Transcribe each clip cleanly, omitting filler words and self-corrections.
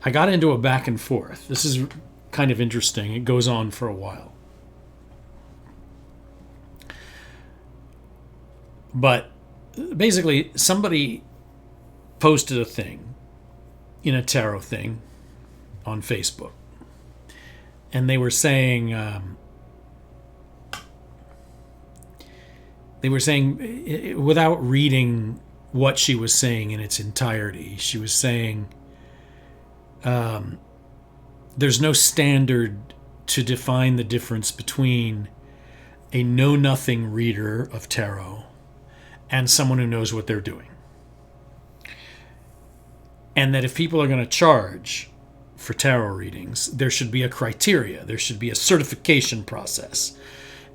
I got into a back and forth. This is kind of interesting. It goes on for a while. But basically, somebody posted a thing in a tarot thing on Facebook. And they were saying, without reading what she was saying in its entirety, she was saying, there's no standard to define the difference between a know-nothing reader of tarot and someone who knows what they're doing. And that if people are going to charge for tarot readings, there should be a criteria, there should be a certification process.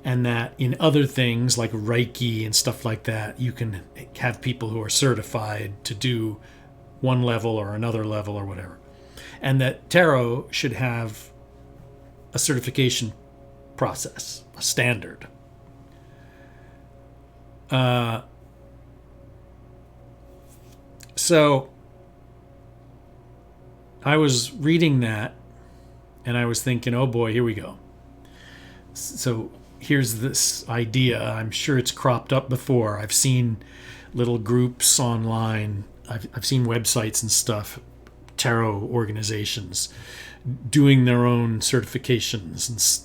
And that in other things like Reiki and stuff like that, you can have people who are certified to do one level or another level or whatever. And that tarot should have a certification process, a standard. So I was reading that and I was thinking, oh boy, here we go. So here's this idea. I'm sure it's cropped up before. I've seen little groups online. I've seen websites and stuff, tarot organizations doing their own certifications,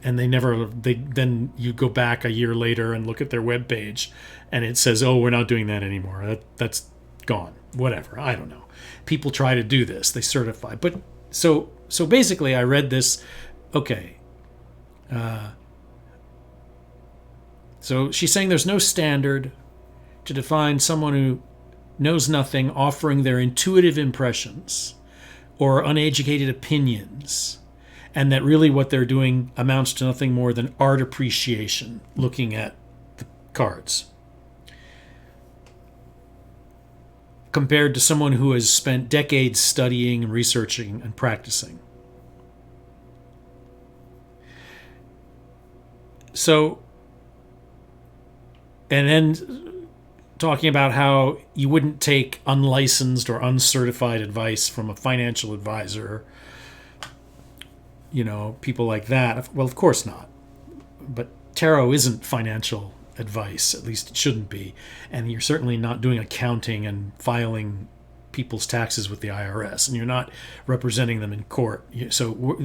and then you go back a year later and look at their webpage and it says, oh, we're not doing that anymore. That's gone. Whatever. I don't know. People try to do this. They certify. But so basically I read this. Okay. So she's saying there's no standard to define someone who knows nothing offering their intuitive impressions or uneducated opinions, and that really what they're doing amounts to nothing more than art appreciation, looking at the cards, compared to someone who has spent decades studying and researching and practicing. So, and then talking about how you wouldn't take unlicensed or uncertified advice from a financial advisor, people like that. Well, of course not. But tarot isn't financial advice, at least it shouldn't be. And you're certainly not doing accounting and filing people's taxes with the IRS, and you're not representing them in court. So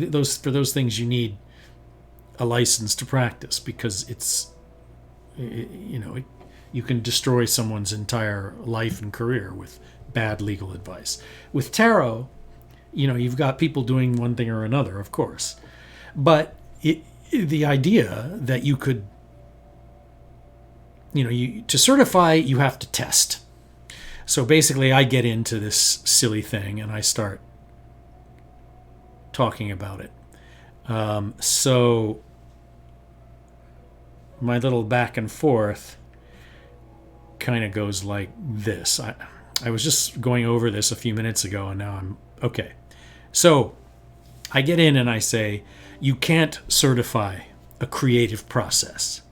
for those things you need a license to practice, because you can destroy someone's entire life and career with bad legal advice. With tarot, you've got people doing one thing or another, of course. But the idea that you could, to certify, you have to test. So basically, I get into this silly thing and I start talking about it. So my little back and forth kind of goes like this. I was just going over this a few minutes ago, and now I'm okay. So I get in and I say, you can't certify a creative process.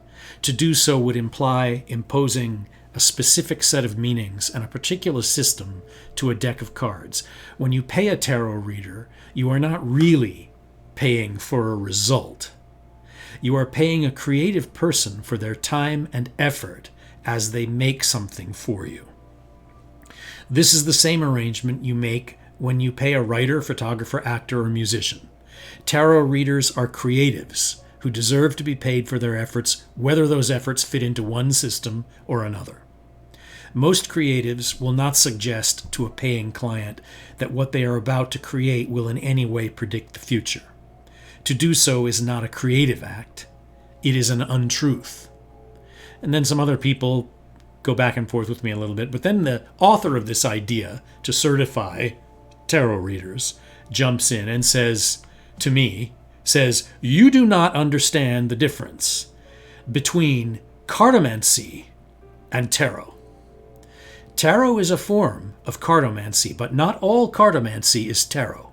To do so would imply imposing a specific set of meanings and a particular system to a deck of cards. When you pay a tarot reader, you are not really paying for a result. You are paying a creative person for their time and effort as they make something for you. This is the same arrangement you make when you pay a writer, photographer, actor, or musician. Tarot readers are creatives who deserve to be paid for their efforts, whether those efforts fit into one system or another. Most creatives will not suggest to a paying client that what they are about to create will in any way predict the future. To do so is not a creative act. It is an untruth. And then some other people go back and forth with me a little bit. But then the author of this idea to certify tarot readers jumps in and says to me, you do not understand the difference between cartomancy and tarot. Tarot is a form of cartomancy, but not all cartomancy is tarot.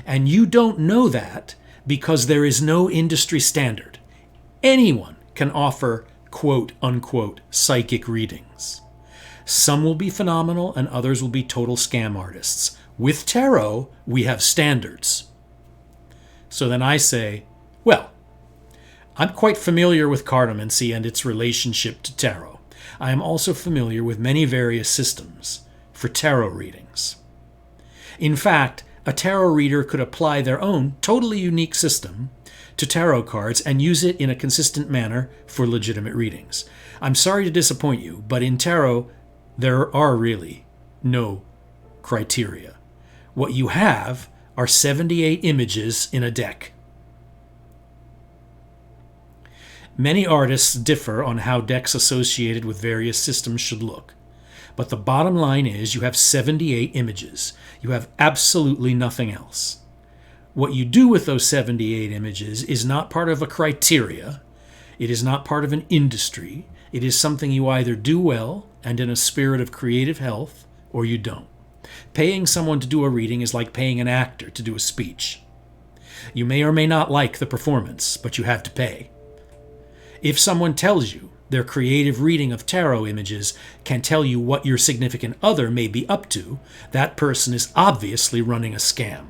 And you don't know that because there is no industry standard. Anyone can offer quote-unquote psychic readings. Some will be phenomenal and others will be total scam artists. With tarot, we have standards. So then I say, well, I'm quite familiar with cartomancy and its relationship to tarot. I am also familiar with many various systems for tarot readings. In fact, a tarot reader could apply their own totally unique system to tarot cards and use it in a consistent manner for legitimate readings. I'm sorry to disappoint you, but in tarot, there are really no criteria. What you have are 78 images in a deck. Many artists differ on how decks associated with various systems should look. But the bottom line is you have 78 images. You have absolutely nothing else. What you do with those 78 images is not part of a criteria. It is not part of an industry. It is something you either do well and in a spirit of creative health, or you don't. Paying someone to do a reading is like paying an actor to do a speech. You may or may not like the performance, but you have to pay. If someone tells you their creative reading of tarot images can tell you what your significant other may be up to, that person is obviously running a scam.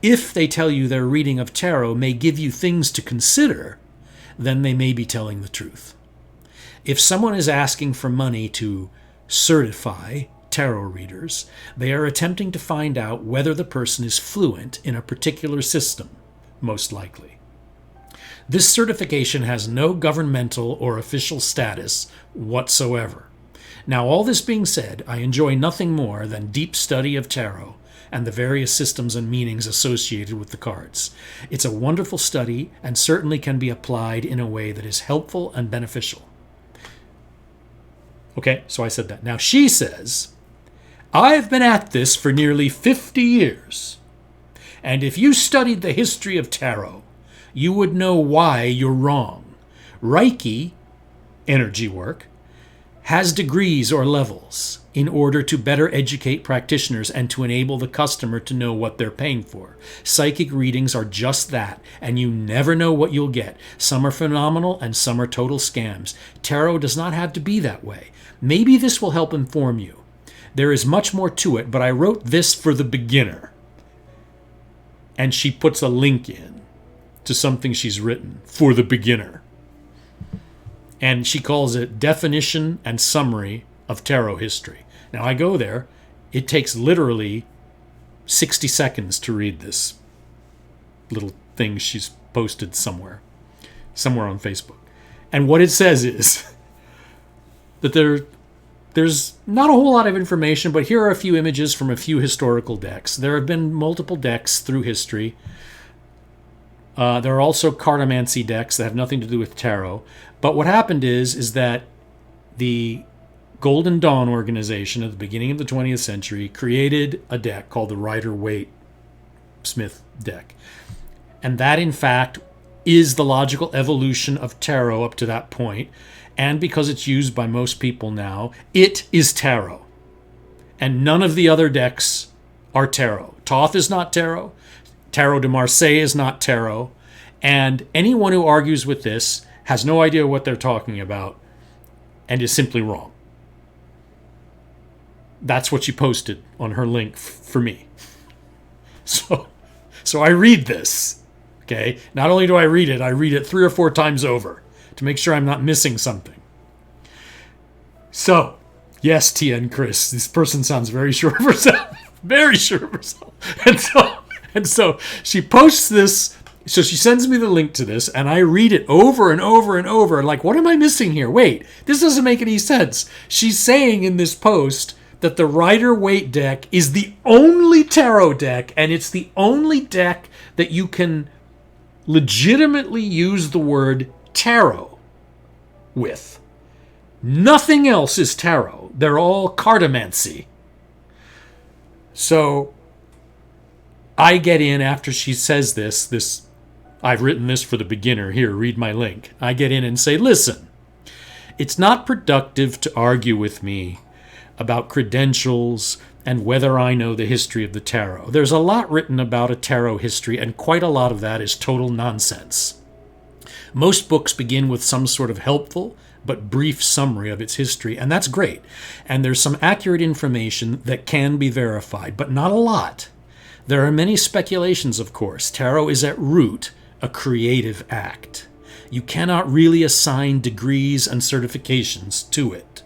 If they tell you their reading of tarot may give you things to consider, then they may be telling the truth. If someone is asking for money to certify tarot readers, they are attempting to find out whether the person is fluent in a particular system, most likely. This certification has no governmental or official status whatsoever. Now, all this being said, I enjoy nothing more than deep study of tarot and the various systems and meanings associated with the cards. It's a wonderful study and certainly can be applied in a way that is helpful and beneficial. Okay, so I said that. Now she says, I've been at this for nearly 50 years. And if you studied the history of tarot, you would know why you're wrong. Reiki, energy work, has degrees or levels in order to better educate practitioners and to enable the customer to know what they're paying for. Psychic readings are just that, and you never know what you'll get. Some are phenomenal and some are total scams. Tarot does not have to be that way. Maybe this will help inform you. There is much more to it, but I wrote this for the beginner. And she puts a link in to something she's written for the beginner. And she calls it Definition and Summary of Tarot History. Now I go there. It takes literally 60 seconds to read this little thing she's posted somewhere on Facebook. And what it says is that there's not a whole lot of information, but here are a few images from a few historical decks. There have been multiple decks through history. There are also cartomancy decks that have nothing to do with tarot. But what happened is that the Golden Dawn organization at the beginning of the 20th century created a deck called the Rider-Waite-Smith deck. And that, in fact, is the logical evolution of tarot up to that point. And because it's used by most people now, it is tarot. And none of the other decks are tarot. Thoth is not tarot. Tarot de Marseille is not tarot. And anyone who argues with this has no idea what they're talking about and is simply wrong. That's what she posted on her link for me. So I read this, okay? Not only do I read it 3 or 4 times over to make sure I'm not missing something. So, yes, TN Chris, this person sounds very sure of herself. Very sure of herself. And so she posts this. So she sends me the link to this, and I read it over and over and over. Like, what am I missing here? Wait, this doesn't make any sense. She's saying in this post that the Rider-Waite deck is the only tarot deck, and it's the only deck that you can legitimately use the word tarot with. Nothing else is tarot. They're all cartomancy. So I get in after she says this, I've written this for the beginner. Here, read my link. I get in and say, listen, it's not productive to argue with me about credentials and whether I know the history of the tarot. There's a lot written about a tarot history, and quite a lot of that is total nonsense. Most books begin with some sort of helpful, but brief summary of its history, and that's great. And there's some accurate information that can be verified, but not a lot. There are many speculations, of course. Tarot is at root a creative act. You cannot really assign degrees and certifications to it.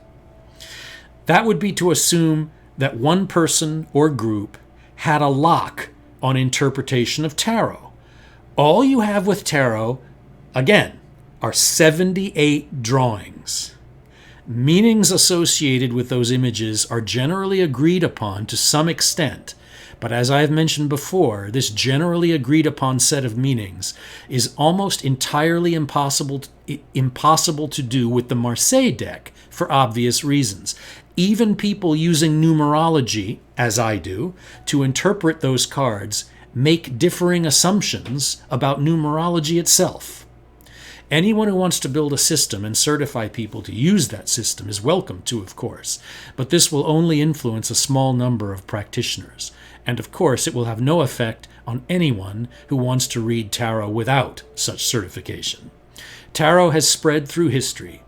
That would be to assume that one person or group had a lock on interpretation of tarot. All you have with tarot, again, are 78 drawings. Meanings associated with those images are generally agreed upon to some extent, but as I have mentioned before, this generally agreed upon set of meanings is almost entirely impossible to do with the Marseille deck for obvious reasons. Even people using numerology, as I do, to interpret those cards make differing assumptions about numerology itself. Anyone who wants to build a system and certify people to use that system is welcome to, of course, but this will only influence a small number of practitioners. And of course, it will have no effect on anyone who wants to read tarot without such certification. Tarot has spread through history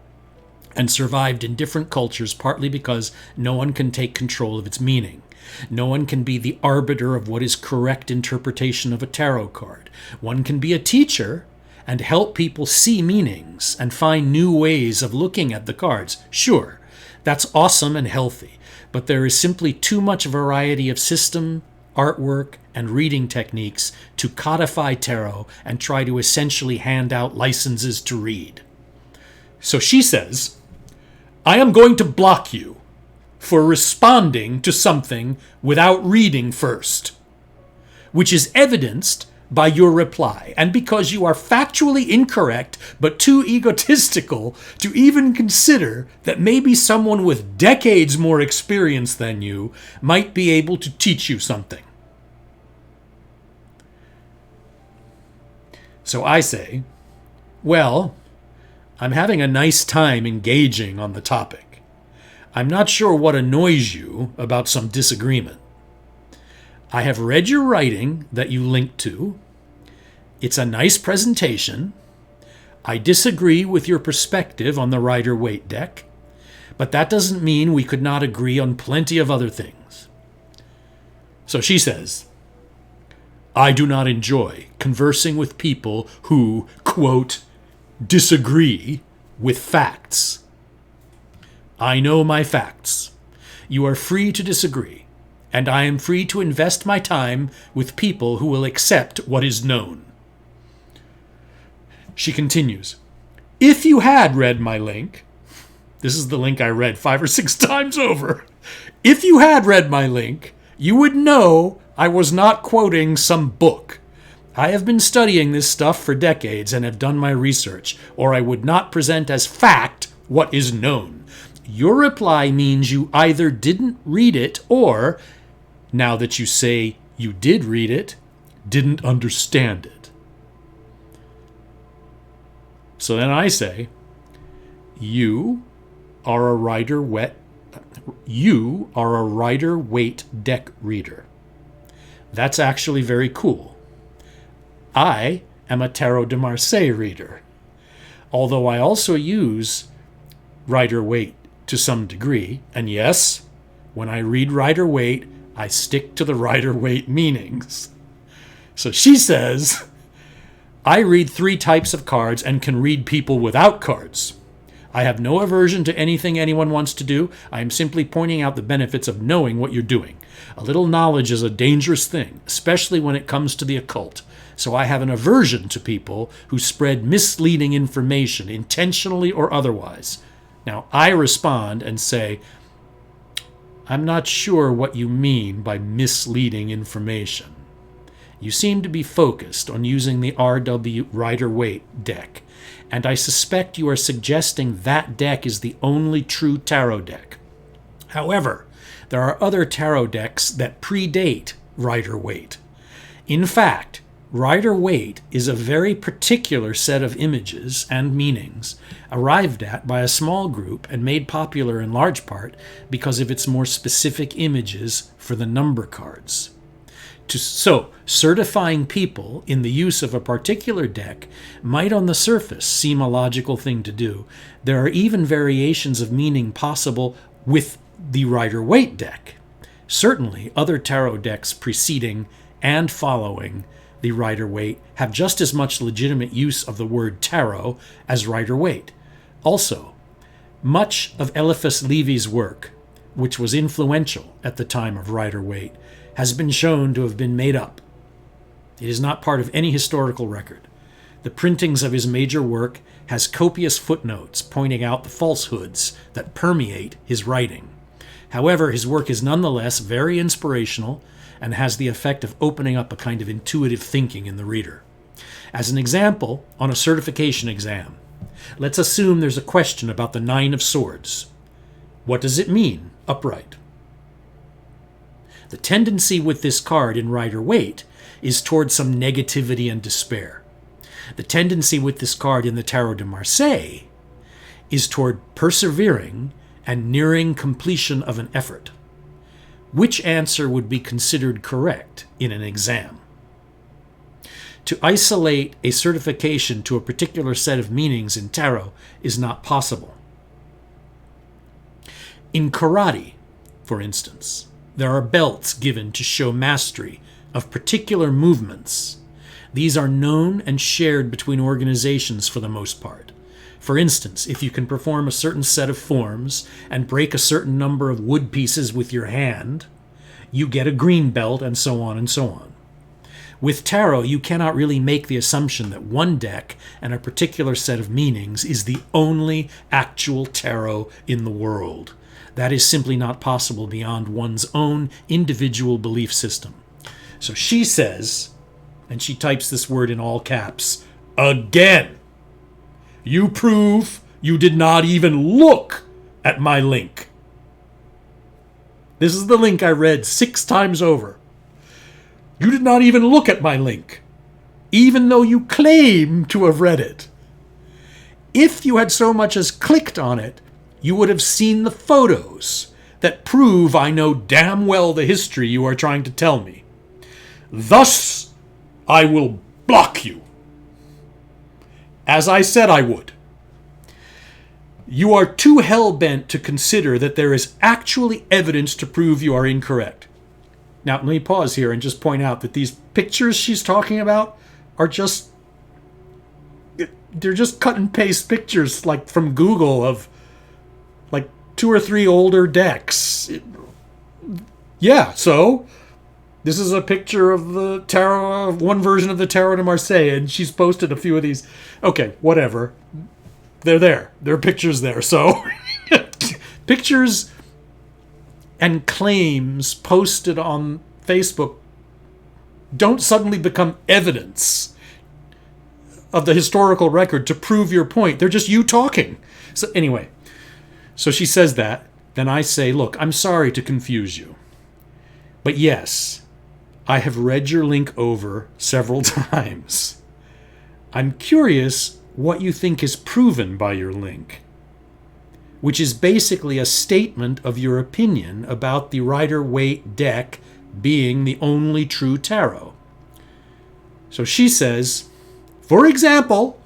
and survived in different cultures partly because no one can take control of its meaning. No one can be the arbiter of what is correct interpretation of a tarot card. One can be a teacher and help people see meanings and find new ways of looking at the cards. Sure, that's awesome and healthy, but there is simply too much variety of system, artwork, and reading techniques to codify tarot and try to essentially hand out licenses to read. So she says, I am going to block you for responding to something without reading first, which is evidenced by your reply, and because you are factually incorrect but too egotistical to even consider that maybe someone with decades more experience than you might be able to teach you something. So I say, well, I'm having a nice time engaging on the topic. I'm not sure what annoys you about some disagreement. I have read your writing that you linked to. It's a nice presentation. I disagree with your perspective on the Rider-Waite deck, but that doesn't mean we could not agree on plenty of other things. So she says, I do not enjoy conversing with people who, quote, disagree with facts. I know my facts. You are free to disagree, and I am free to invest my time with people who will accept what is known. She continues, if you had read my link, this is the link I read 5 or 6 times over. If you had read my link, you would know I was not quoting some book. I have been studying this stuff for decades and have done my research, or I would not present as fact what is known. Your reply means you either didn't read it or, now that you say you did read it, didn't understand it. So then I say, you are a Rider-Waite deck reader. That's actually very cool. I am a Tarot de Marseille reader, although I also use Rider-Waite to some degree, and yes, when I read Rider-Waite, I stick to the Rider-Waite meanings. So she says, I read 3 types of cards and can read people without cards. I have no aversion to anything anyone wants to do. I am simply pointing out the benefits of knowing what you're doing. A little knowledge is a dangerous thing, especially when it comes to the occult. So I have an aversion to people who spread misleading information, intentionally or otherwise. Now, I respond and say, I'm not sure what you mean by misleading information. You seem to be focused on using the RW Rider-Waite deck, and I suspect you are suggesting that deck is the only true tarot deck. However, there are other tarot decks that predate Rider-Waite. In fact, Rider-Waite is a very particular set of images and meanings arrived at by a small group and made popular in large part because of its more specific images for the number cards. So, certifying people in the use of a particular deck might on the surface seem a logical thing to do. There are even variations of meaning possible with the Rider-Waite deck. Certainly, other tarot decks preceding and following the Rider-Waite have just as much legitimate use of the word tarot as Rider-Waite. Also, much of Eliphas Levy's work, which was influential at the time of Rider-Waite, has been shown to have been made up. It is not part of any historical record. The printings of his major work has copious footnotes pointing out the falsehoods that permeate his writing. However, his work is nonetheless very inspirational and has the effect of opening up a kind of intuitive thinking in the reader. As an example, on a certification exam, let's assume there's a question about the Nine of Swords. What does it mean, upright? The tendency with this card in Rider-Waite is toward some negativity and despair. The tendency with this card in the Tarot de Marseille is toward persevering and nearing completion of an effort. Which answer would be considered correct in an exam? To isolate a certification to a particular set of meanings in tarot is not possible. In karate, for instance, there are belts given to show mastery of particular movements. These are known and shared between organizations for the most part. For instance, if you can perform a certain set of forms and break a certain number of wood pieces with your hand, you get a green belt, and so on and so on. With tarot, you cannot really make the assumption that one deck and a particular set of meanings is the only actual tarot in the world. That is simply not possible beyond one's own individual belief system. So she says, and she types this word in all caps, again, you prove you did not even look at my link. This is the link I read 6 times over. You did not even look at my link, even though you claim to have read it. If you had so much as clicked on it, you would have seen the photos that prove I know damn well the history you are trying to tell me. Thus, I will block you. As I said I would. You are too hell-bent to consider that there is actually evidence to prove you are incorrect. Now, let me pause here and just point out that these pictures she's talking about are just... they're just cut and paste pictures like from Google of like 2 or 3 older decks. Yeah, so this is a picture of the tarot, one version of the Tarot de Marseille, and she's posted a few of these. Okay, whatever. They're there. There are pictures there. So pictures and claims posted on Facebook don't suddenly become evidence of the historical record to prove your point. They're just you talking. So anyway, so she says that. Then I say, look, I'm sorry to confuse you. But yes, I have read your link over several times. I'm curious what you think is proven by your link, which is basically a statement of your opinion about the Rider-Waite deck being the only true tarot. So she says, for example,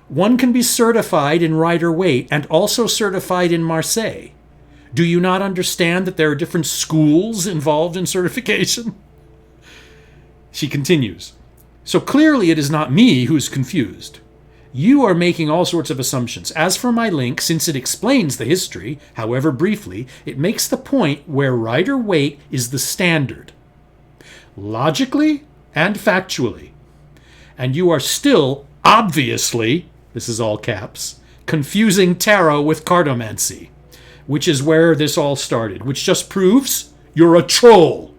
one can be certified in Rider-Waite and also certified in Marseille. Do you not understand that there are different schools involved in certification? She continues, so clearly it is not me who's confused. You are making all sorts of assumptions. As for my link, since it explains the history, however briefly, it makes the point where Rider-Waite is the standard, logically and factually. And you are still, obviously, this is all caps, confusing tarot with cartomancy, which is where this all started, which just proves you're a troll.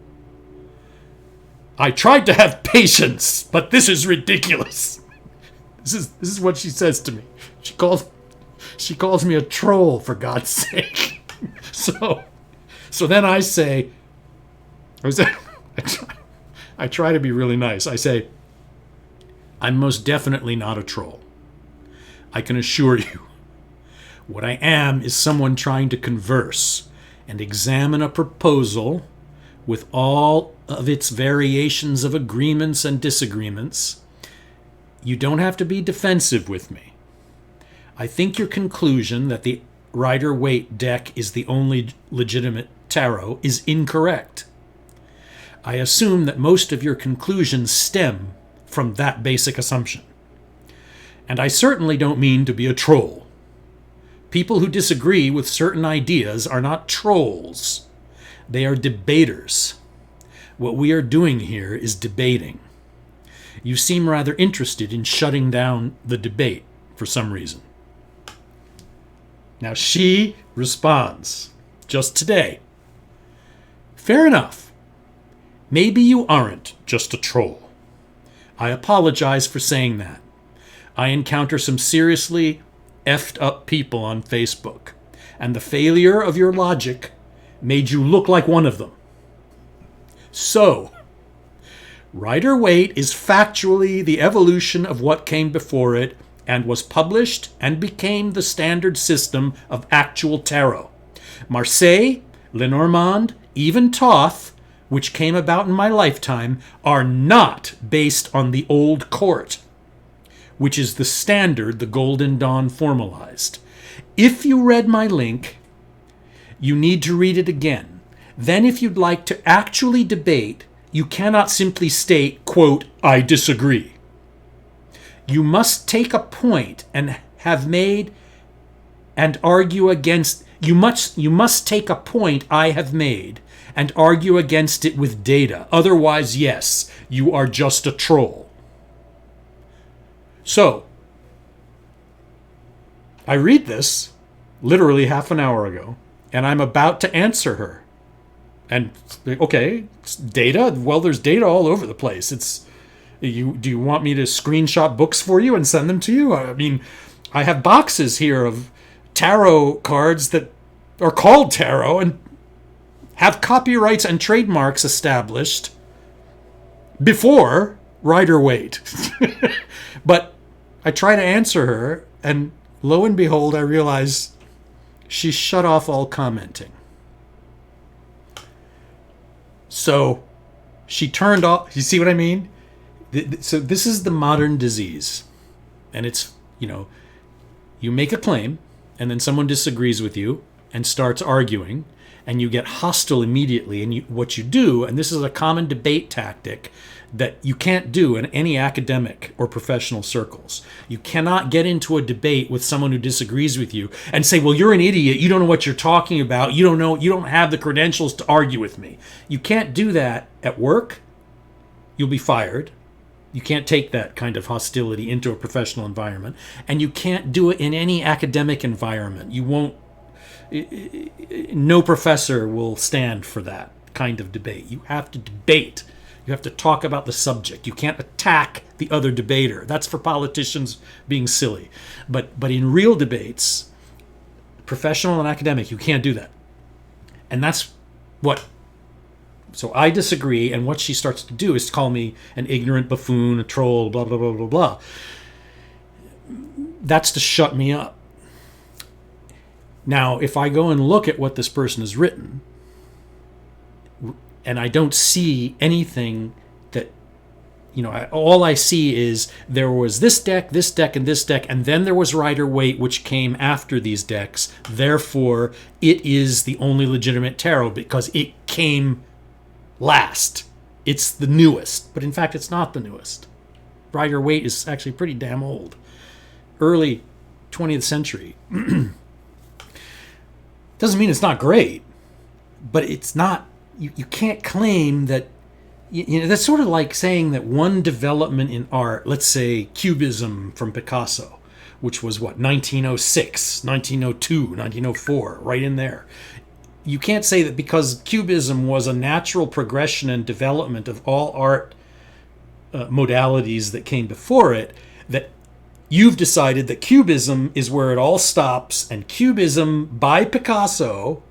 I tried to have patience, but this is ridiculous. This is what she says to me. She calls me a troll, for God's sake. So then I say, I try to be really nice. I say, I'm most definitely not a troll. I can assure you. What I am is someone trying to converse and examine a proposal with all of its variations of agreements and disagreements, you don't have to be defensive with me. I think your conclusion that the Rider-Waite deck is the only legitimate tarot is incorrect. I assume that most of your conclusions stem from that basic assumption. And I certainly don't mean to be a troll. People who disagree with certain ideas are not trolls. They are debaters. What we are doing here is debating. You seem rather interested in shutting down the debate for some reason. Now she responds, just today. Fair enough. Maybe you aren't just a troll. I apologize for saying that. I encounter some seriously effed up people on Facebook, and the failure of your logic made you look like one of them. So, Rider-Waite is factually the evolution of what came before it and was published and became the standard system of actual tarot. Marseille, Lenormand, even Thoth, which came about in my lifetime, are not based on the old court, which is the standard the Golden Dawn formalized. If you read my link, you need to read it again. Then if you'd like to actually debate, you cannot simply state, quote, I disagree. You must take a point and have made and argue against. You must take a point I have made and argue against it with data. Otherwise, yes, you are just a troll. So, I read this literally half an hour ago, and I'm about to answer her. And, okay, it's data? Well, there's data all over the place. Do you want me to screenshot books for you and send them to you? I mean, I have boxes here of tarot cards that are called tarot and have copyrights and trademarks established before Rider-Waite. But I try to answer her, and lo and behold, I realize she shut off all commenting. So she turned off. You see what I mean? So this is the modern disease. And it's, you make a claim, and then someone disagrees with you and starts arguing, and you get hostile immediately. And what you do, and this is a common debate tactic that you can't do in any academic or professional circles. You cannot get into a debate with someone who disagrees with you and say, well, you're an idiot. You don't know what you're talking about. You don't have the credentials to argue with me. You can't do that at work. You'll be fired. You can't take that kind of hostility into a professional environment. And you can't do it in any academic environment. You won't. No professor will stand for that kind of debate. You have to debate. You have to talk about the subject. You can't attack the other debater. That's for politicians being silly. But in real debates, professional and academic, you can't do that. And that's what... So I disagree, and what she starts to do is to call me an ignorant buffoon, a troll, blah, blah, blah, blah, blah. That's to shut me up. Now, if I go and look at what this person has written, and I don't see anything that, all I see is there was this deck, and this deck, and then there was Rider-Waite, which came after these decks. Therefore, it is the only legitimate tarot because it came last. It's the newest. But in fact, it's not the newest. Rider-Waite is actually pretty damn old. Early 20th century. Doesn't mean it's not great, but it's not. You can't claim that. That's sort of like saying that one development in art, let's say Cubism from Picasso, which was 1906, 1902, 1904, right in there. You can't say that because Cubism was a natural progression and development of all art modalities that came before it, that you've decided that Cubism is where it all stops, and Cubism by Picasso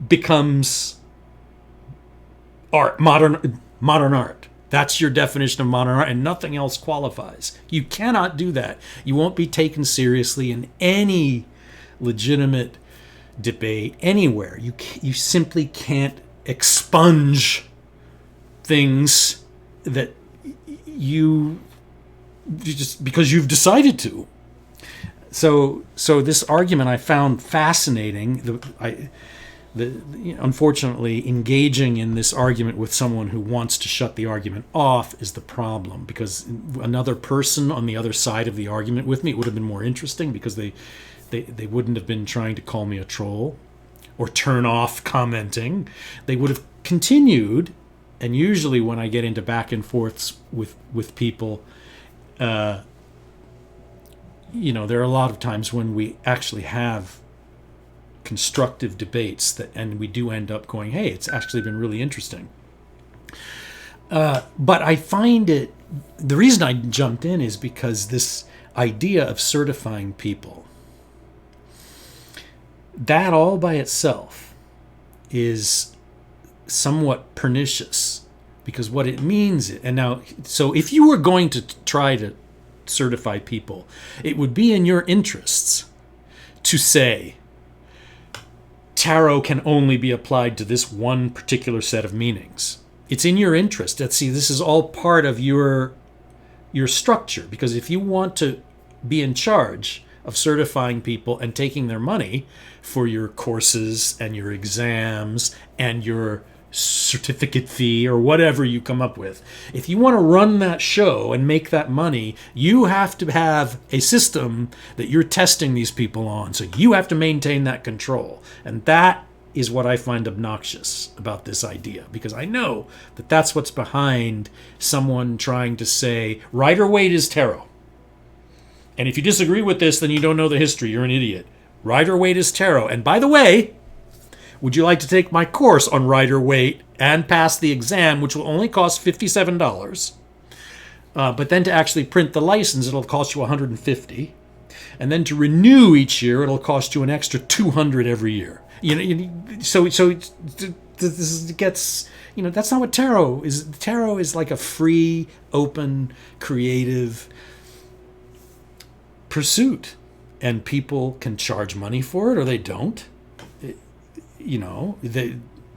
becomes art, modern art. That's your definition of modern art, and nothing else qualifies. You cannot do that. You won't be taken seriously in any legitimate debate anywhere. You simply can't expunge things that you just because you've decided to. So this argument I found fascinating. Unfortunately, engaging in this argument with someone who wants to shut the argument off is the problem, because another person on the other side of the argument with me, it would have been more interesting, because they wouldn't have been trying to call me a troll or turn off commenting. They would have continued, and usually when I get into back and forths with people, there are a lot of times when we actually have constructive debates and we do end up going, hey, it's actually been really interesting. But I find the reason I jumped in is because this idea of certifying people, that all by itself is somewhat pernicious, because what it means, so if you were going to try to certify people, it would be in your interests to say, tarot can only be applied to this one particular set of meanings. It's in your interest. See, this is all part of your structure, because if you want to be in charge of certifying people and taking their money for your courses and your exams and your certificate fee or whatever you come up with, if you want to run that show and make that money, you have to have a system that you're testing these people on. So you have to maintain that control. And that is what I find obnoxious about this idea, because I know that that's what's behind someone trying to say Rider-Waite is tarot. And if you disagree with this, then you don't know the history. You're an idiot. Rider-Waite is tarot. And by the way, would you like to take my course on Rider-Waite and pass the exam, which will only cost $57? But then to actually print the license, it'll cost you $150. And then to renew each year, it'll cost you an extra $200 every year. So this gets, that's not what tarot is. Tarot is like a free, open, creative pursuit, and people can charge money for it or they don't.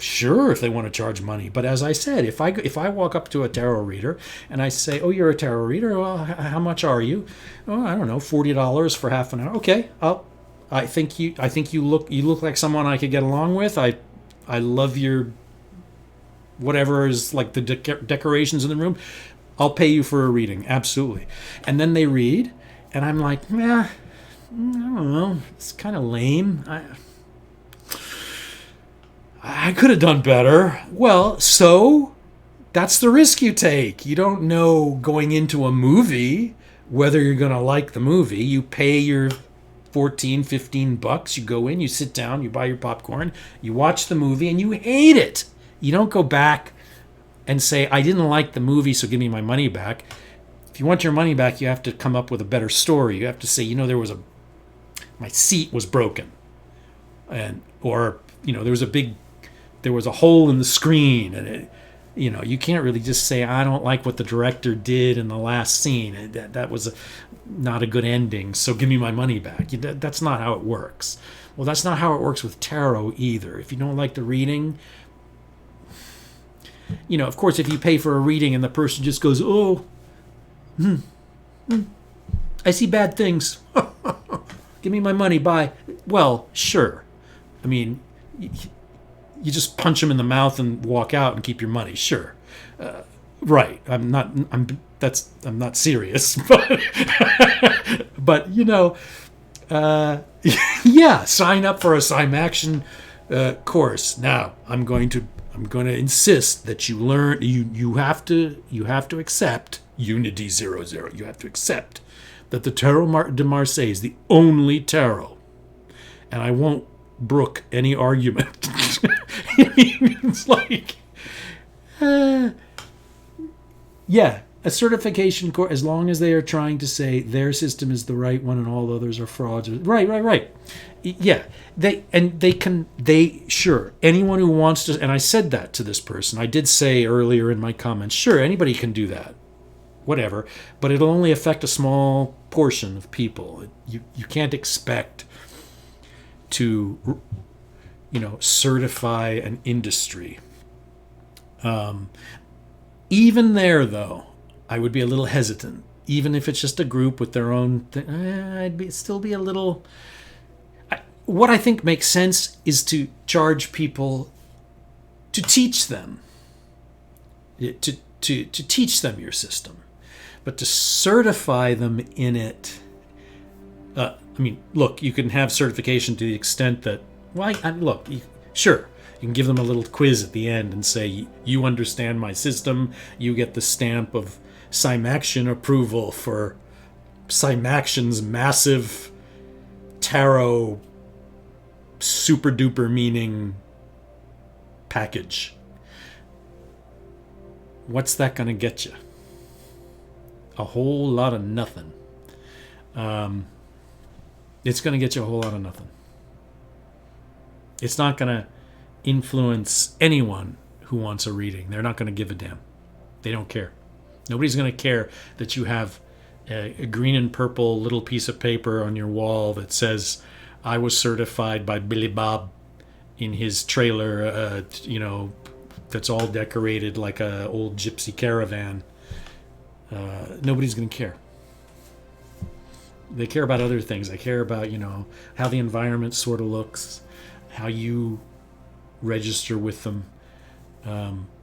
Sure, if they want to charge money. But as I said, if I walk up to a tarot reader and I say, "Oh, you're a tarot reader. Well, how much are you?" "Oh, I don't know, $40 for half an hour." "Okay, I think you look like someone I could get along with. I love your whatever is like the decorations in the room. I'll pay you for a reading, absolutely." And then they read, and I'm like, I don't know, it's kind of lame. I could have done better. Well, so that's the risk you take. You don't know going into a movie whether you're going to like the movie. You pay your $14, $15. You go in, you sit down, you buy your popcorn, you watch the movie, and you hate it. You don't go back and say, "I didn't like the movie, so give me my money back." If you want your money back, you have to come up with a better story. You have to say, my seat was broken, or there was a hole in the screen, and you can't really just say, "I don't like what the director did in the last scene. That was not a good ending, so give me my money back." That's not how it works. Well, that's not how it works with tarot either. If you don't like the reading, of course, if you pay for a reading and the person just goes, "Oh, I see bad things. Give me my money, bye." Well, sure. I mean, you just punch them in the mouth and walk out and keep your money. Sure. Right. I'm not serious, but yeah, sign up for a Cimaxion course. Now, I'm going to insist that you learn, you have to accept Unity 00. You have to accept that the Tarot de Marseille is the only tarot. And I won't brook any argument. It's like, yeah, a certification course, as long as they are trying to say their system is the right one and all others are frauds. Right. Yeah, sure, anyone who wants to, and I said that to this person. I did say earlier in my comments, sure, anybody can do that. Whatever, but it'll only affect a small portion of people. You can't expect to certify an industry. Even there, though, I would be a little hesitant. Even if it's just a group with their own thing, still be a little. What I think makes sense is to charge people to teach them, to teach them your system, but to certify them in it. Look, you can have certification to the extent that, sure, you can give them a little quiz at the end and say, you understand my system, you get the stamp of Cimaxion approval for Cimaction's massive tarot super duper meaning package. What's that going to get you? A whole lot of nothing. It's going to get you a whole lot of nothing. It's not going to influence anyone who wants a reading. They're not going to give a damn. They don't care. Nobody's going to care that you have a green and purple little piece of paper on your wall that says, I was certified by Billy Bob in his trailer, that's all decorated like a old gypsy caravan. Nobody's going to care. They care about other things. They care about, how the environment sort of looks, how you register with them.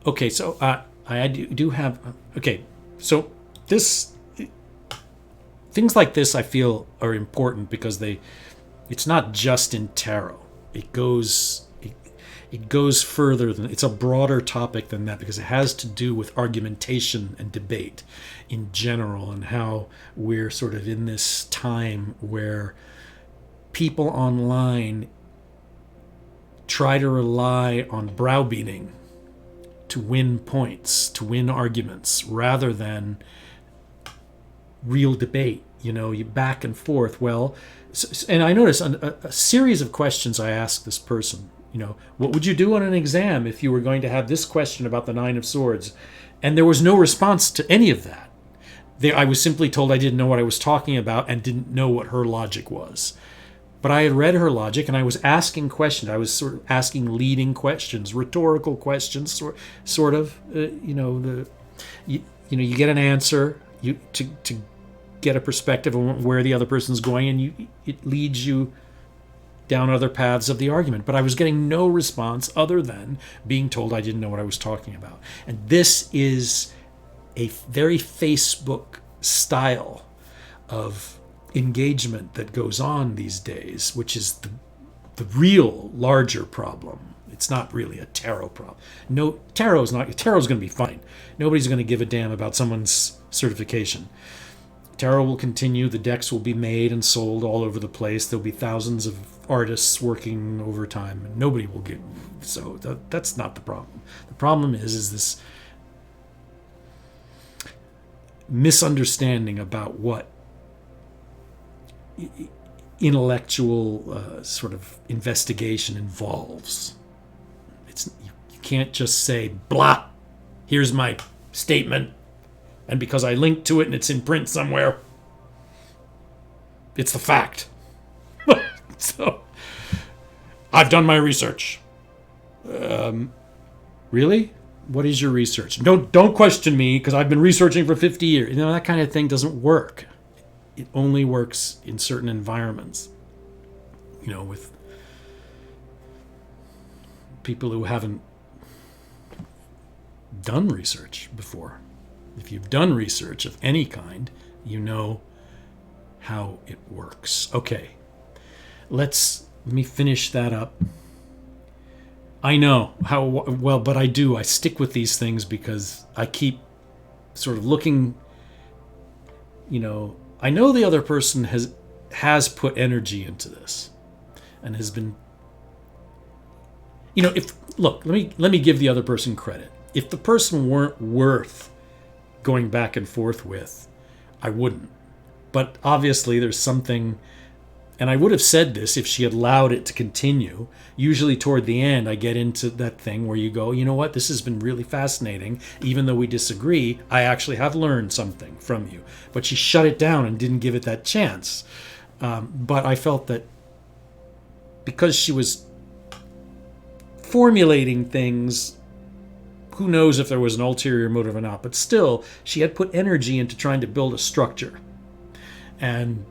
Okay, so I do have... Okay, so things like this I feel are important because it's not just in tarot. It goes further than... It's a broader topic than that because it has to do with argumentation and debate in general and how we're sort of in this time where people online try to rely on browbeating to win points, to win arguments, rather than real debate. You back and forth. Well, and I noticed a series of questions I asked this person. What would you do on an exam if you were going to have this question about the Nine of Swords? And there was no response to any of that. I was simply told I didn't know what I was talking about and didn't know what her logic was. But I had read her logic and I was asking questions. I was sort of asking leading questions, rhetorical questions, sort of. You get an answer to get a perspective on where the other person's going, and it leads you down other paths of the argument. But I was getting no response other than being told I didn't know what I was talking about. And this is a very Facebook style of engagement that goes on these days, which is the real larger problem. It's not really a tarot problem. No, tarot's going to be fine. Nobody's going to give a damn about someone's certification. Tarot will continue. The decks will be made and sold all over the place. There'll be thousands of artists working overtime, and nobody will get. So that's not the problem. The problem is this misunderstanding about what intellectual sort of investigation involves. You can't just say, blah, here's my statement, and because I linked to it and it's in print somewhere, it's the fact. So, I've done my research. Really? What is your research? Don't question me because I've been researching for 50 years. That kind of thing doesn't work. It only works in certain environments. With people who haven't done research before. If you've done research of any kind, you know how it works. Okay, let me finish that up. I know how well, but I do. I stick with these things because I keep sort of looking. I know the other person has put energy into this, and has been. Let me give the other person credit. If the person weren't worth going back and forth with, I wouldn't. But obviously there's something, and I would have said this if she had allowed it to continue. Usually toward the end, I get into that thing where you go, you know what, this has been really fascinating. Even though we disagree, I actually have learned something from you. But she shut it down and didn't give it that chance. But I felt that because she was formulating things who knows if there was an ulterior motive or not, but still, she had put energy into trying to build a structure. And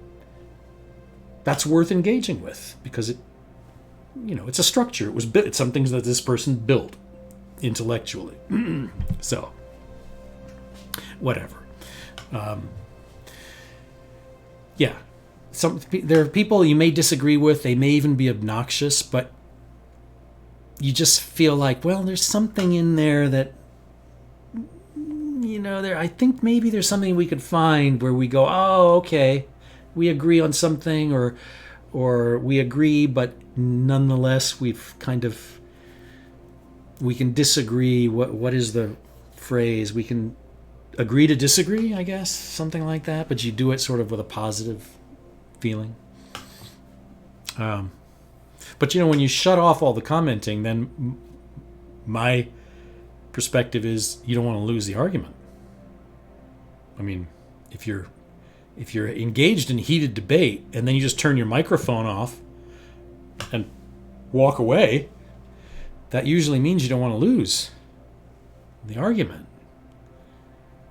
that's worth engaging with, because it's a structure. It was built. It's something that this person built intellectually. So, whatever. Yeah. There are people you may disagree with. They may even be obnoxious, but you just feel like, well, there's something in there that, I think maybe there's something we could find where we go, oh, okay, we agree on something, or we agree, but nonetheless, we can disagree. What is the phrase? We can agree to disagree, I guess, something like that. But you do it sort of with a positive feeling. But when you shut off all the commenting, then my perspective is you don't want to lose the argument. I mean, if you're engaged in heated debate and then you just turn your microphone off and walk away, that usually means you don't want to lose the argument.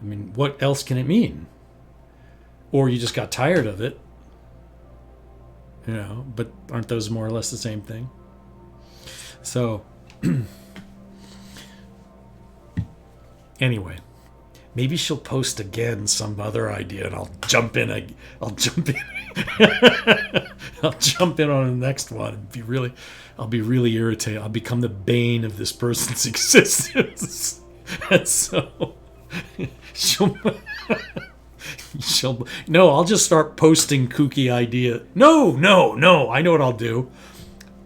I mean, what else can it mean? Or you just got tired of it. But aren't those more or less the same thing? So, anyway, maybe she'll post again some other idea, and I'll jump in. I'll jump in on the next one. I'll be really irritated. I'll become the bane of this person's existence, and so I'll just start posting kooky idea. No. I know what I'll do.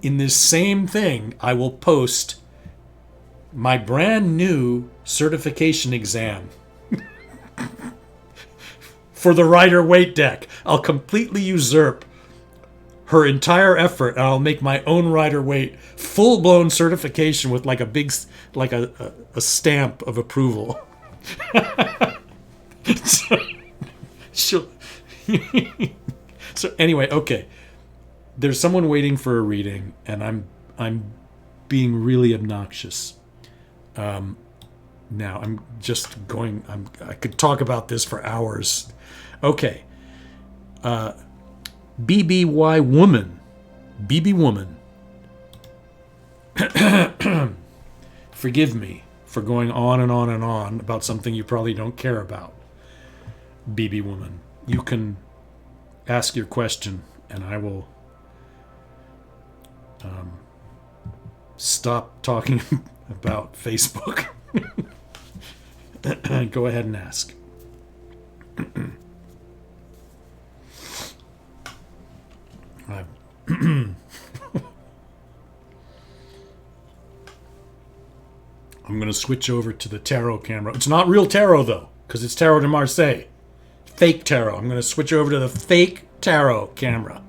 In this same thing, I will post my brand new certification exam for the Rider-Waite deck. I'll completely usurp her entire effort, and I'll make my own Rider-Waite full-blown certification with like a stamp of approval. So anyway, okay. There's someone waiting for a reading, and I'm being really obnoxious. Now I'm just going. I could talk about this for hours. Okay. BBY woman. Forgive me for going on and on and on about something you probably don't care about. BB woman, you can ask your question, and I will stop talking about Facebook. Go ahead and ask. I'm going to switch over to the tarot camera. It's not real tarot, though, because it's Tarot de Marseille. Fake tarot. I'm going to switch over to the fake tarot camera.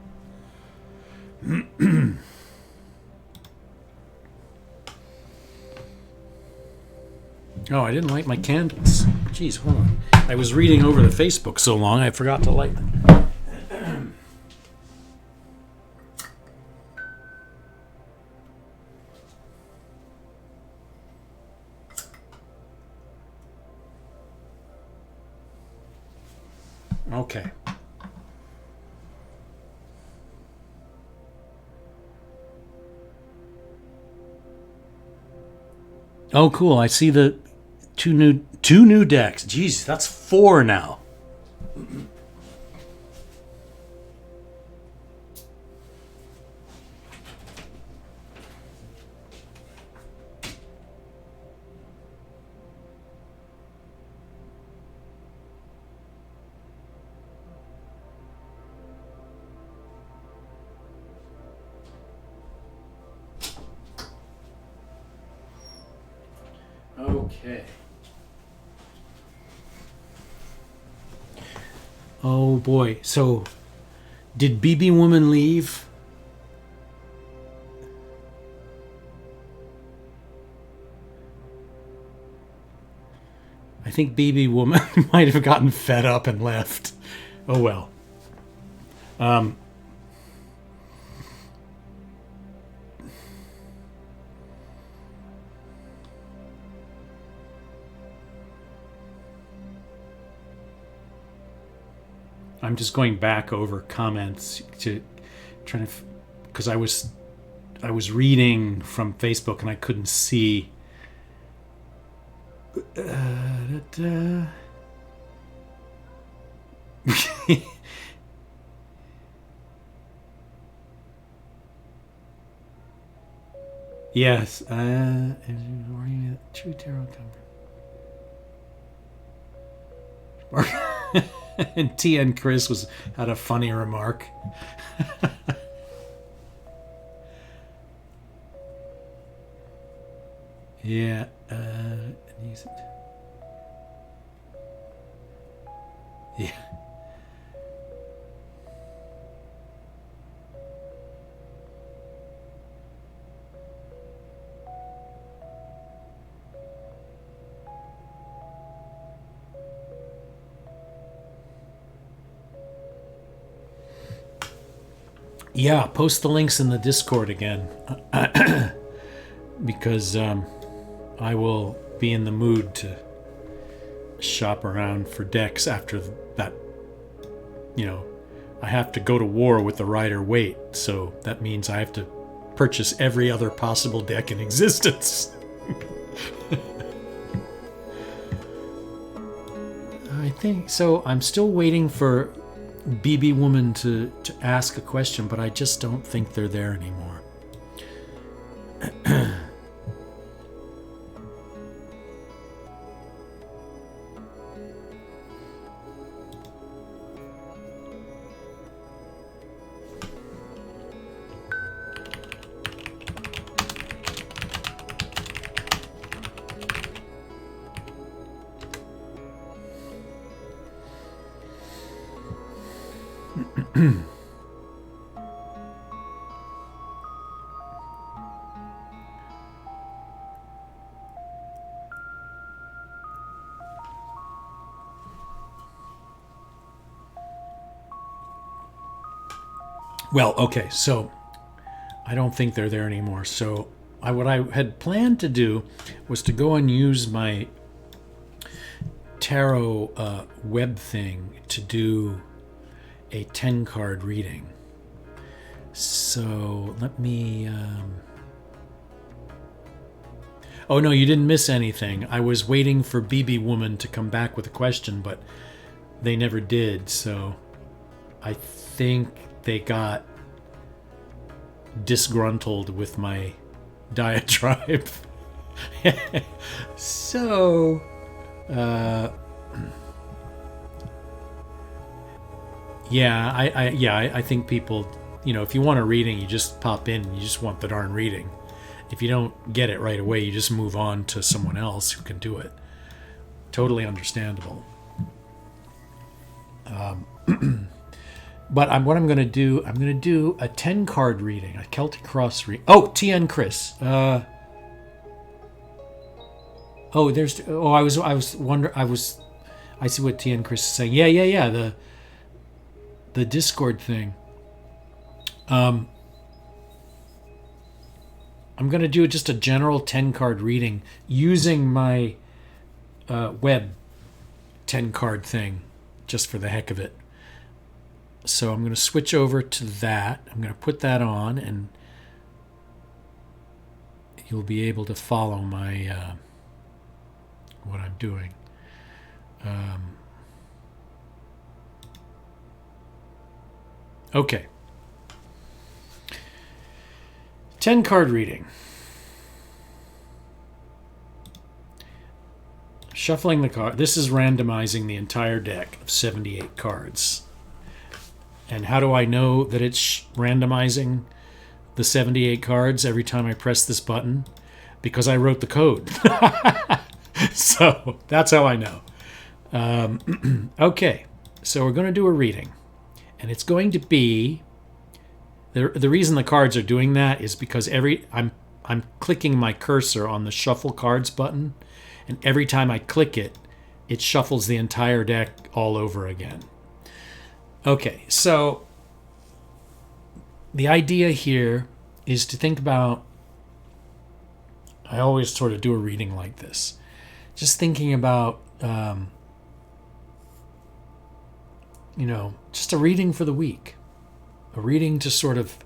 Oh, I didn't light my candles. Jeez, hold on. I was reading over the Facebook so long, I forgot to light them. Okay. Oh, cool. I see the two new decks. Jeez, that's 4 now. Okay. Oh boy. So, did BB Woman leave? I think BB Woman might have gotten fed up and left. Oh well. I'm just going back over comments to trying to, because I was reading from Facebook and I couldn't see. Yes. True tarot cover. And TN Chris had a funny remark. Yeah. Yeah. Yeah, post the links in the Discord again. Because I will be in the mood to shop around for decks after that. I have to go to war with the Rider-Waite, so that means I have to purchase every other possible deck in existence. I think so. I'm still waiting for BB Woman to ask a question, but I just don't think they're there anymore. Well, okay, so I don't think they're there anymore. So what I had planned to do was to go and use my tarot web thing to do a 10 card reading. So let me... Oh no, you didn't miss anything. I was waiting for BB Woman to come back with a question, but they never did, so I think they got disgruntled with my diatribe. So I think people, if you want a reading, you just pop in and you just want the darn reading. If you don't get it right away, you just move on to someone else who can do it. Totally understandable. But what I'm going to do, I'm going to do a 10 card reading, a Celtic Cross reading. Oh, TN Chris. I see what TN Chris is saying. Yeah. The Discord thing. I'm going to do just a general 10 card reading using my web 10 card thing, just for the heck of it. So I'm going to switch over to that. I'm going to put that on, and you'll be able to follow my what I'm doing. Okay. 10 card reading. Shuffling the card. This is randomizing the entire deck of 78 cards. And how do I know that it's randomizing the 78 cards every time I press this button? Because I wrote the code. So that's how I know. Okay, so we're going to do a reading. And it's going to be... The reason the cards are doing that is because I'm clicking my cursor on the Shuffle Cards button, and every time I click it, it shuffles the entire deck all over again. Okay, so the idea here is to think about... I always sort of do a reading like this. Just thinking about just a reading for the week. A reading to sort of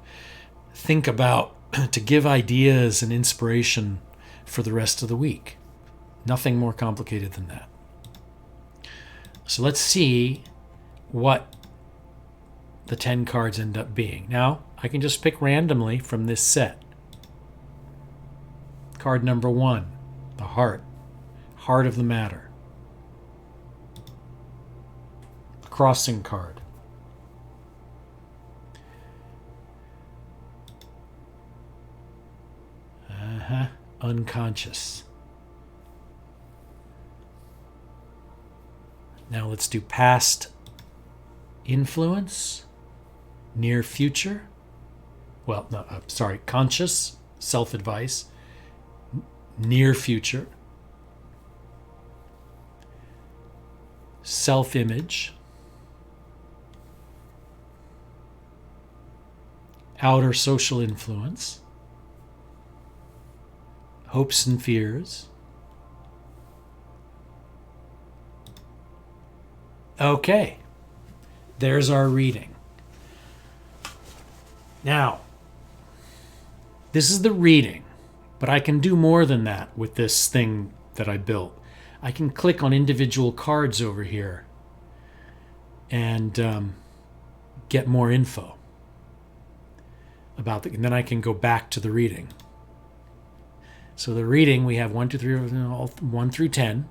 think about, to give ideas and inspiration for the rest of the week. Nothing more complicated than that. So let's see what the 10 cards end up being. Now, I can just pick randomly from this set. Card number 1, the heart. Heart of the matter. Crossing card. Unconscious. Now let's do past influence, near future. Well, no, sorry, conscious, self-advice, near future, self-image, outer social influence, hopes and fears. Okay, there's our reading. Now, this is the reading, but I can do more than that with this thing that I built. I can click on individual cards over here and get more info about and then I can go back to the reading. So the reading, we have 1 through 10.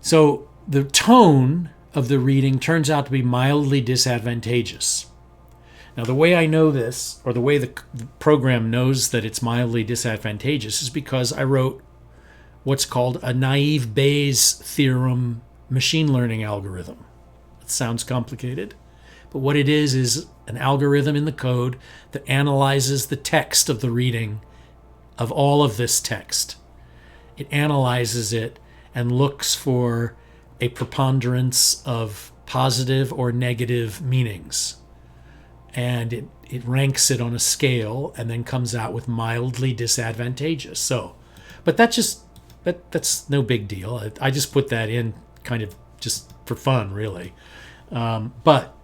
So the tone of the reading turns out to be mildly disadvantageous. Now, the way I know this, or the way the program knows that it's mildly disadvantageous, is because I wrote what's called a naive Bayes theorem machine learning algorithm. It sounds complicated, but what it is an algorithm in the code that analyzes the text of the reading of all of this text. It analyzes it and looks for a preponderance of positive or negative meanings. And it ranks it on a scale and then comes out with mildly disadvantageous. So, but that's no big deal. I just put that in kind of just for fun, really. But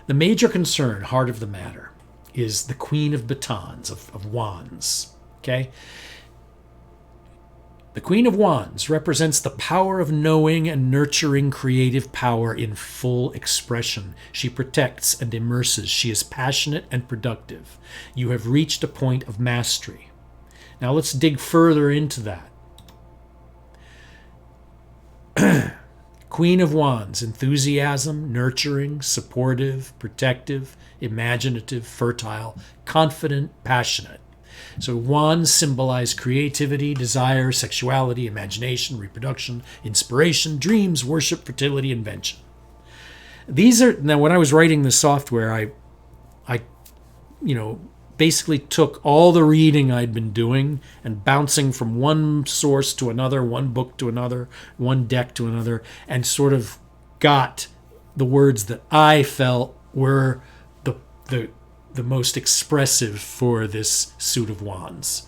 the major concern, heart of the matter, is the Queen of Batons, of Wands. Okay? The Queen of Wands represents the power of knowing and nurturing creative power in full expression. She protects and immerses. She is passionate and productive. You have reached a point of mastery. Now let's dig further into that. Queen of Wands, enthusiasm, nurturing, supportive, protective, imaginative, fertile, confident, passionate. So wands symbolize creativity, desire, sexuality, imagination, reproduction, inspiration, dreams, worship, fertility, invention. These are, now when I was writing the software, I basically took all the reading I'd been doing and bouncing from one source to another, one book to another, one deck to another, and sort of got the words that I felt were the most expressive for this suit of wands.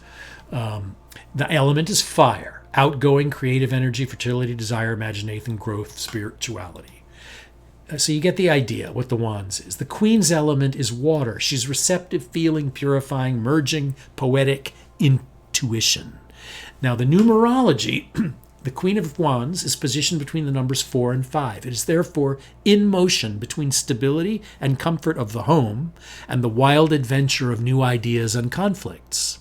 The element is fire, outgoing, creative energy, fertility, desire, imagination, growth, spirituality. So you get the idea what the wands is. The queen's element is water. She's receptive, feeling, purifying, merging, poetic, intuition. Now the numerology, the Queen of Wands is positioned between the numbers 4 and 5. It is therefore in motion between stability and comfort of the home and the wild adventure of new ideas and conflicts.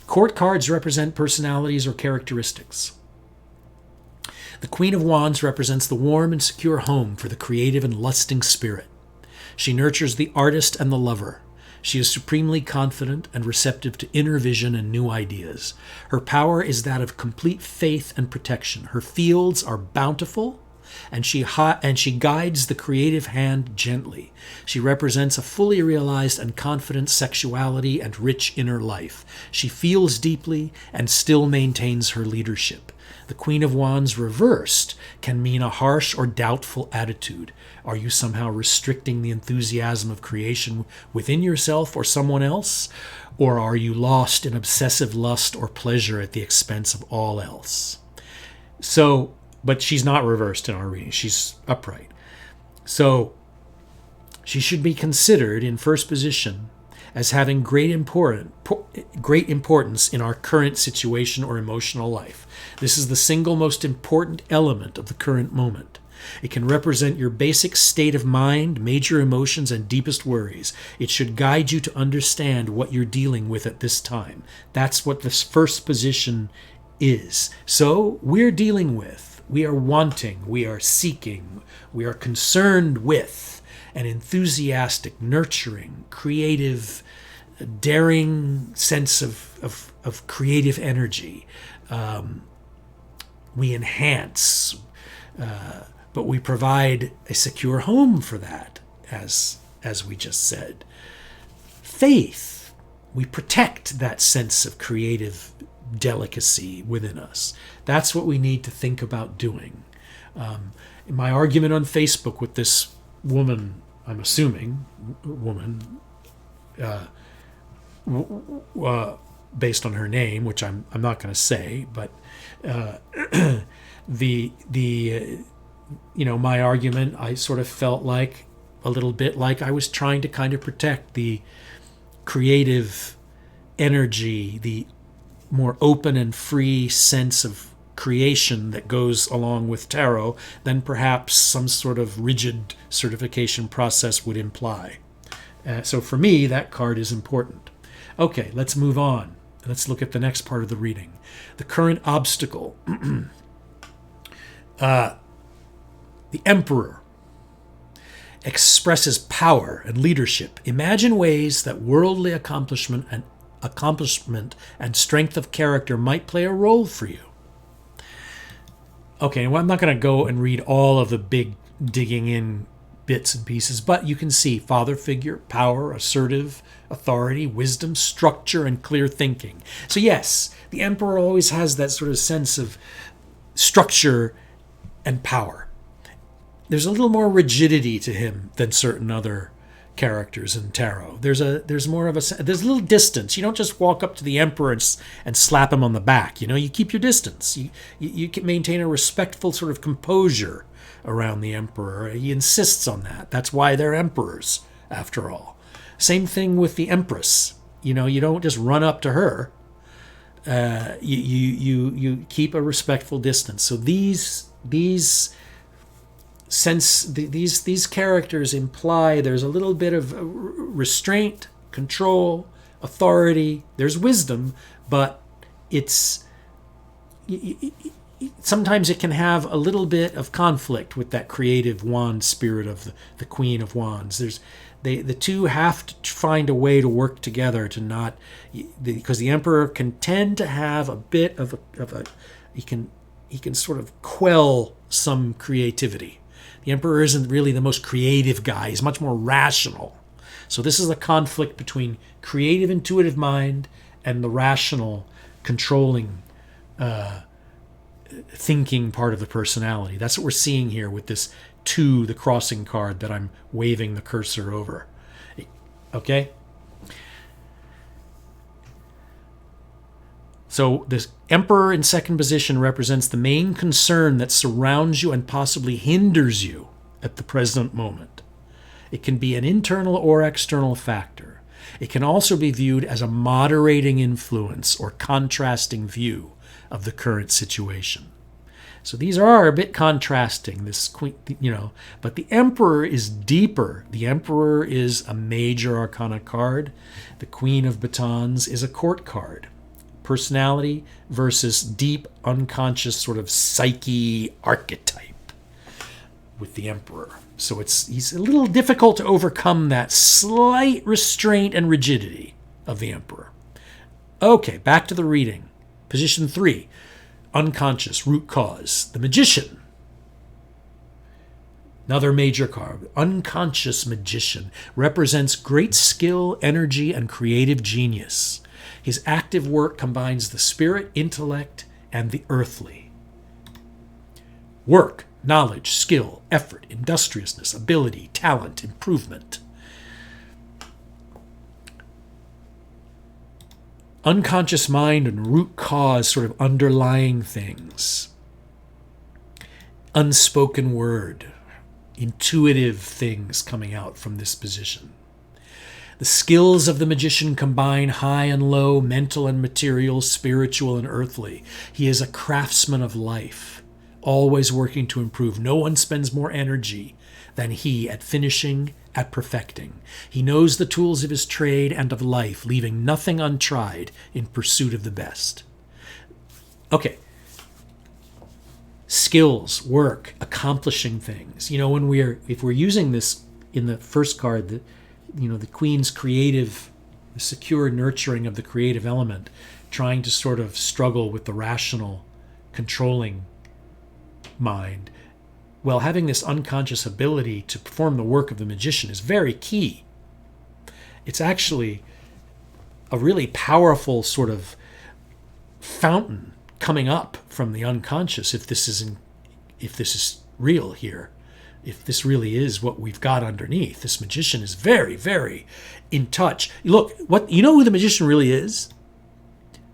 Court cards represent personalities or characteristics. The Queen of Wands represents the warm and secure home for the creative and lusting spirit. She nurtures the artist and the lover. She is supremely confident and receptive to inner vision and new ideas. Her power is that of complete faith and protection. Her fields are bountiful, and she guides the creative hand gently. She represents a fully realized and confident sexuality and rich inner life. She feels deeply and still maintains her leadership. The Queen of Wands reversed can mean a harsh or doubtful attitude. Are you somehow restricting the enthusiasm of creation within yourself or someone else? Or are you lost in obsessive lust or pleasure at the expense of all else? So but she's not reversed in our reading. She's upright. So she should be considered in first position as having great importance in our current situation or emotional life. This is the single most important element of the current moment. It can represent your basic state of mind, major emotions, and deepest worries. It should guide you to understand what you're dealing with at this time. That's what this first position is. So we're dealing with, we are wanting, we are seeking, we are concerned with an enthusiastic, nurturing, creative, daring sense of creative energy. We enhance, but we provide a secure home for that, as we just said. Faith, we protect that sense of creative delicacy within us. That's what we need to think about doing. In my argument on Facebook with this woman, I'm assuming, based on her name, which I'm not going to say, but my argument, I sort of felt like a little bit like I was trying to kind of protect the creative energy, the more open and free sense of creation that goes along with tarot than perhaps some sort of rigid certification process would imply. So for me, that card is important. Okay, let's move on. Let's look at the next part of the reading. The current obstacle. The Emperor expresses power and leadership. Imagine ways that worldly accomplishment and strength of character might play a role for you. Okay, well, I'm not going to go and read all of the big digging in bits and pieces, but you can see father figure, power, assertive, authority, wisdom, structure, and clear thinking. So yes, the Emperor always has that sort of sense of structure and power. There's a little more rigidity to him than certain other characters in tarot. There's more of a little distance. You don't just walk up to the Emperor and slap him on the back. You keep your distance. You can maintain a respectful sort of composure around the Emperor. He insists on that. That's why they're emperors, after all. Same thing with the Empress. You don't just run up to her. You keep a respectful distance. So these characters imply there's a little bit of restraint, control, authority. There's wisdom, but sometimes it can have a little bit of conflict with that creative wand spirit of the Queen of Wands. The two have to find a way to work together because the Emperor can tend to have a bit of a he can sort of quell some creativity. The Emperor isn't really the most creative guy. He's much more rational. So this is a conflict between creative, intuitive mind and the rational, controlling, thinking part of the personality. That's what we're seeing here with this 2, the crossing card that I'm waving the cursor over. Okay? So this Emperor in second position represents the main concern that surrounds you and possibly hinders you at the present moment. It can be an internal or external factor. It can also be viewed as a moderating influence or contrasting view of the current situation. So these are a bit contrasting, this queen, but the Emperor is deeper. The Emperor is a major arcana card. The Queen of Batons is a court card. Personality versus deep, unconscious sort of psyche archetype with the Emperor. So he's a little difficult to overcome that slight restraint and rigidity of the Emperor. Okay, back to the reading. Position 3, unconscious, root cause. The Magician. Another major card, unconscious magician, represents great skill, energy, and creative genius. His active work combines the spirit, intellect, and the earthly. Work, knowledge, skill, effort, industriousness, ability, talent, improvement. Unconscious mind and root cause sort of underlying things. unspoken word, intuitive things coming out from this position. The skills of the magician combine high and low, mental and material, spiritual and earthly. He is a craftsman of life, always working to improve. No one spends more energy than he at finishing, at perfecting. He knows the tools of his trade and of life, leaving nothing untried in pursuit of the best. Okay. Skills, work, accomplishing things. If we're using this in the first card, the Queen's creative, the secure nurturing of the creative element, trying to sort of struggle with the rational, controlling mind. Well, having this unconscious ability to perform the work of the magician is very key. It's actually a really powerful sort of fountain coming up from the unconscious, if this is real here. If this really is what we've got underneath, this magician is very, very in touch. Look, you know who the magician really is?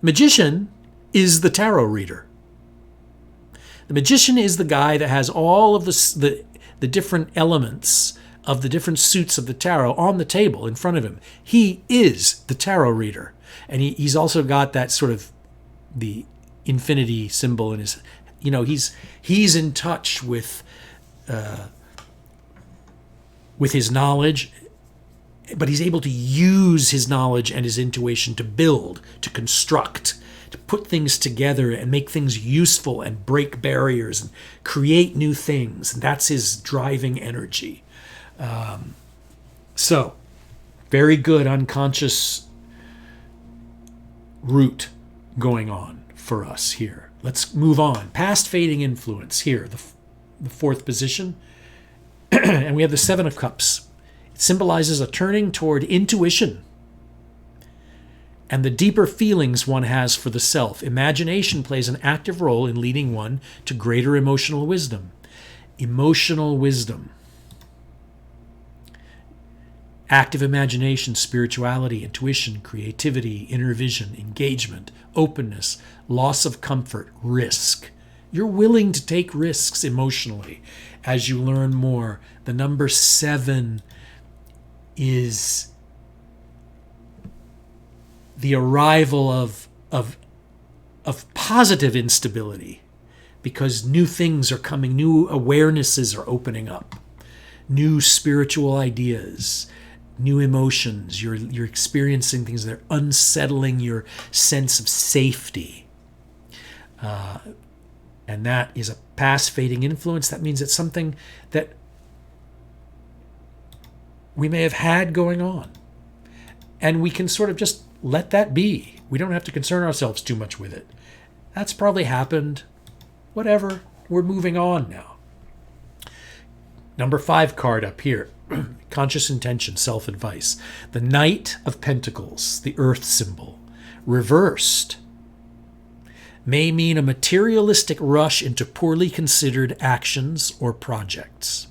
Magician is the tarot reader. The magician is the guy that has all of the different elements of the different suits of the tarot on the table in front of him. He is the tarot reader. And he's also got that sort of the infinity symbol in his, he's in touch with his knowledge, but he's able to use his knowledge and his intuition to build, to construct, to put things together and make things useful and break barriers and create new things. And that's his driving energy. So, very good unconscious root going on for us here. Let's move on. Past fading influence here, the fourth position. And we have the Seven of Cups. It symbolizes a turning toward intuition and the deeper feelings one has for the self. Imagination plays an active role in leading one to greater emotional wisdom. Emotional wisdom. Active imagination, spirituality, intuition, creativity, inner vision, engagement, openness, loss of comfort, risk. You're willing to take risks emotionally as you learn more. The number 7 is the arrival of positive instability, because new things are coming, new awarenesses are opening up, new spiritual ideas, new emotions. You're experiencing things that are unsettling your sense of safety. And that is a past fading influence. That means it's something that we may have had going on. And we can sort of just let that be. We don't have to concern ourselves too much with it. That's probably happened. Whatever. We're moving on now. Number 5 card up here. Conscious intention, self-advice. The Knight of Pentacles, the Earth symbol, reversed, may mean a materialistic rush into poorly considered actions or projects.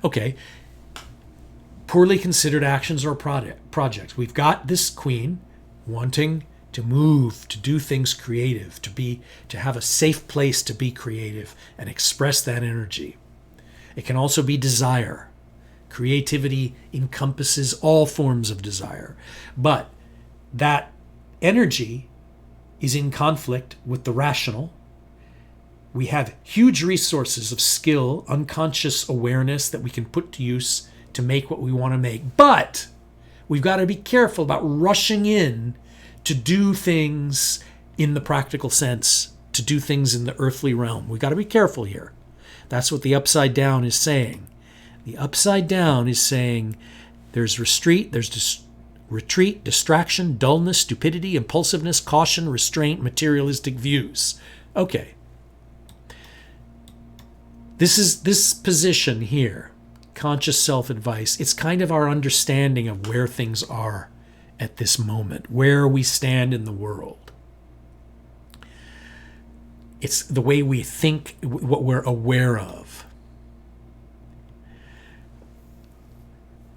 Okay, poorly considered actions or projects. We've got this queen wanting to move, to do things creative, to have a safe place to be creative and express that energy. It can also be desire. Creativity encompasses all forms of desire, but that energy is in conflict with the rational. We have huge resources of skill, unconscious awareness that we can put to use to make what we want to make. But we've got to be careful about rushing in to do things in the practical sense, to do things in the earthly realm. We've got to be careful here. That's what the upside down is saying. The upside down is saying there's retreat, distraction, dullness, stupidity, impulsiveness, caution, restraint, materialistic views. Okay. This position here, conscious self-advice, it's kind of our understanding of where things are at this moment, where we stand in the world. It's the way we think, what we're aware of.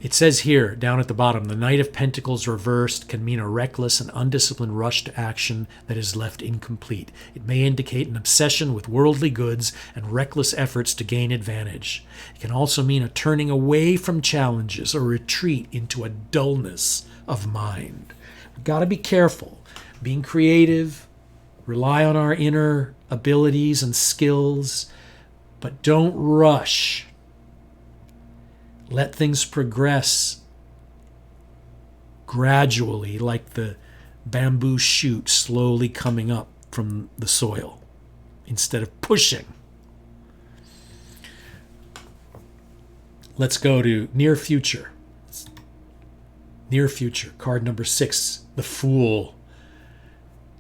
It says here, down at the bottom, the Knight of Pentacles reversed can mean a reckless and undisciplined rush to action that is left incomplete. It may indicate an obsession with worldly goods and reckless efforts to gain advantage. It can also mean a turning away from challenges or retreat into a dullness of mind. We've got to be careful. Being creative, rely on our inner abilities and skills, but don't rush. Let things progress gradually, like the bamboo shoot slowly coming up from the soil, instead of pushing. Let's go to near future. Near future, card number 6, the Fool.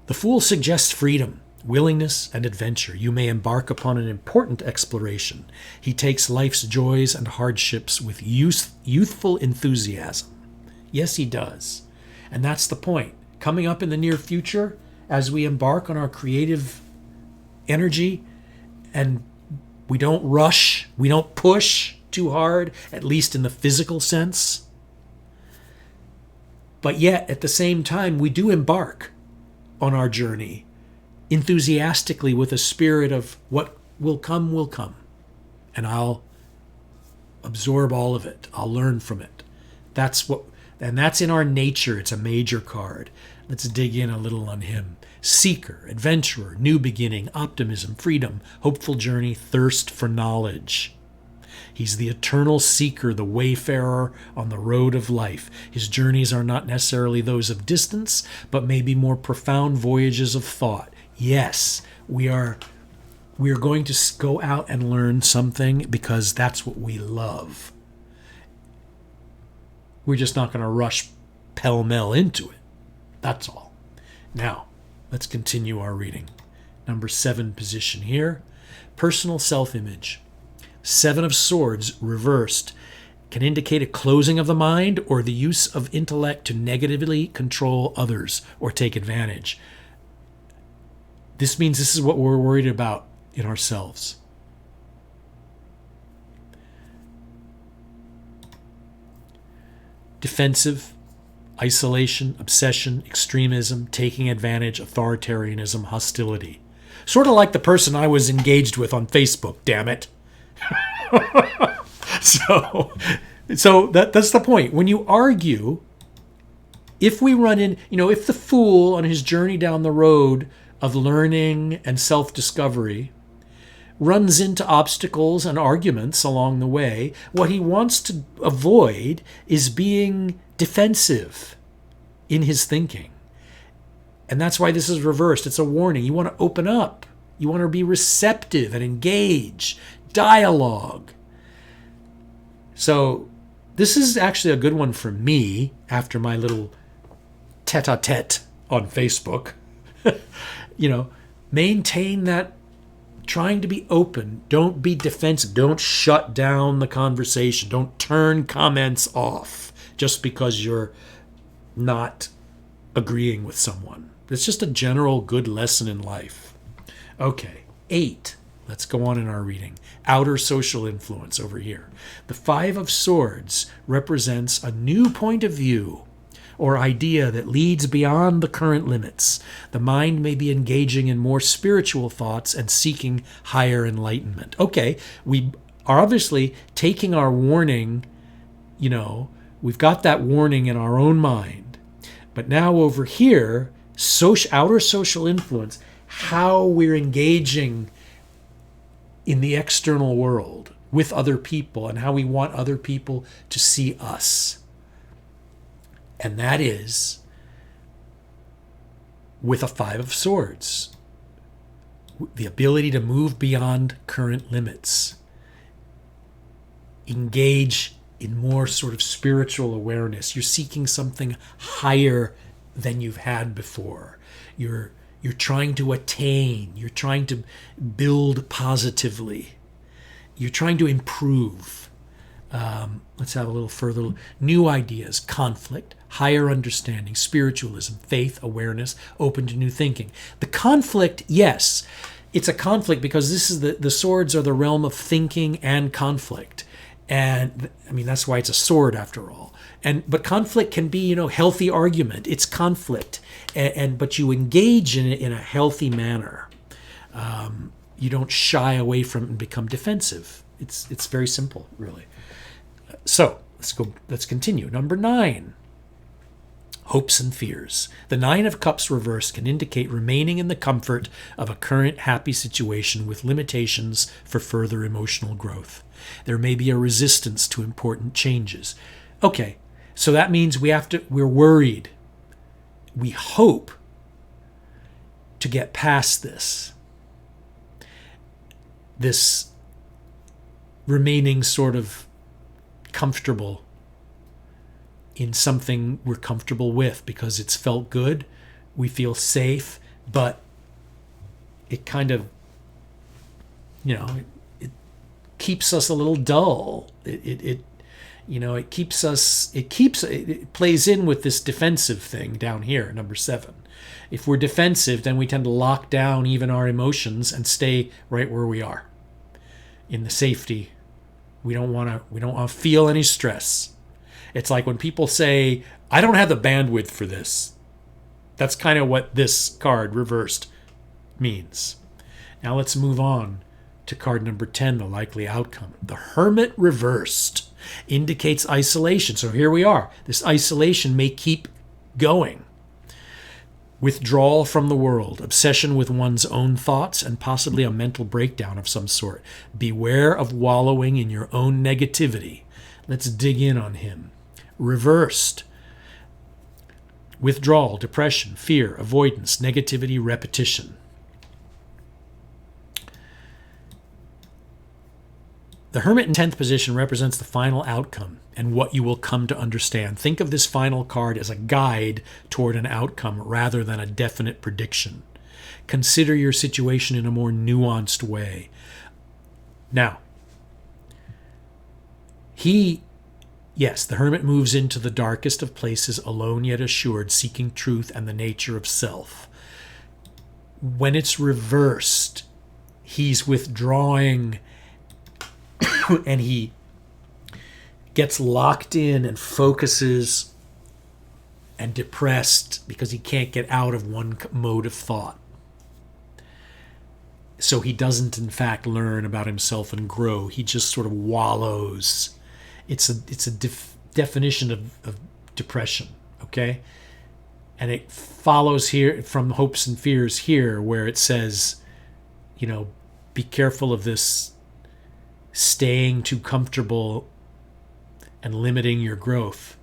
The Fool suggests freedom, willingness, and adventure. You may embark upon an important exploration. He takes life's joys and hardships with youthful enthusiasm. Yes, he does. And that's the point. Coming up in the near future, as we embark on our creative energy, and we don't rush, we don't push too hard, at least in the physical sense. But yet, at the same time, we do embark on our journey enthusiastically with a spirit of what will come. And I'll absorb all of it. I'll learn from it. That's in our nature. It's a major card. Let's dig in a little on him. Seeker, adventurer, new beginning, optimism, freedom, hopeful journey, thirst for knowledge. He's the eternal seeker, the wayfarer on the road of life. His journeys are not necessarily those of distance, but maybe more profound voyages of thought. Yes, we are going to go out and learn something because that's what we love. We're just not going to rush pell-mell into it. That's all. Now, let's continue our reading. Number 7 position here. Personal self-image. 7 of Swords reversed can indicate a closing of the mind or the use of intellect to negatively control others or take advantage. This means this is what we're worried about in ourselves. Defensive, isolation, obsession, extremism, taking advantage, authoritarianism, hostility. Sort of like the person I was engaged with on Facebook, damn it. So that's the point. When you argue, if we run in, if the fool on his journey down the road of learning and self-discovery runs into obstacles and arguments along the way, what he wants to avoid is being defensive in his thinking. And that's why this is reversed. It's a warning. You want to open up. You want to be receptive and engage. Dialogue. So this is actually a good one for me after my little tete-a-tete on Facebook. Maintain that, trying to be open. Don't be defensive. Don't shut down the conversation. Don't turn comments off just because you're not agreeing with someone. It's just a general good lesson in life. Okay, 8. Let's go on in our reading. Outer social influence over here. The 5 of Swords represents a new point of view or idea that leads beyond the current limits. The mind may be engaging in more spiritual thoughts and seeking higher enlightenment. Okay, we are obviously taking our warning, we've got that warning in our own mind. But now over here, outer social influence, how we're engaging in the external world with other people and how we want other people to see us. And that is with a 5 of Swords. The ability to move beyond current limits. Engage in more sort of spiritual awareness. You're seeking something higher than you've had before. You're trying to attain. You're trying to build positively. You're trying to improve. Let's have a little further. New ideas, conflict, higher understanding, spiritualism, faith, awareness, open to new thinking. The conflict, yes, it's a conflict because this is the swords are the realm of thinking and conflict. And I mean, that's why it's a sword after all. But conflict can be, healthy argument. It's conflict, but you engage in it in a healthy manner. You don't shy away from it and become defensive. It's very simple, really. So let's continue. Number 9. Hopes and fears. The 9 of Cups reversed can indicate remaining in the comfort of a current happy situation with limitations for further emotional growth. There may be a resistance to important changes. Okay, so that means we're worried. We hope to get past this remaining sort of comfortable in something we're comfortable with because it's felt good, we feel safe, but it kind of, it keeps us a little dull. It plays in with this defensive thing down here, number 7. If we're defensive, then we tend to lock down even our emotions and stay right where we are in the safety. We don't want to feel any stress. It's like when people say, I don't have the bandwidth for this. That's kind of what this card reversed means. Now let's move on to card number 10, the likely outcome. The Hermit reversed indicates isolation. So here we are. This isolation may keep going. Withdrawal from the world, obsession with one's own thoughts, and possibly a mental breakdown of some sort. Beware of wallowing in your own negativity. Let's dig in on him. Reversed. Withdrawal, depression, fear, avoidance, negativity, repetition. The Hermit in 10th position represents the final outcome and what you will come to understand. Think of this final card as a guide toward an outcome rather than a definite prediction. Consider your situation in a more nuanced way. Now, the Hermit moves into the darkest of places, alone yet assured, seeking truth and the nature of self. When it's reversed, he's withdrawing and he gets locked in and focuses and depressed because he can't get out of one mode of thought. So he doesn't, in fact, learn about himself and grow. He just sort of wallows. It's a definition of depression, okay? And it follows here from Hopes and Fears here, where it says, be careful of this staying too comfortable and limiting your growth.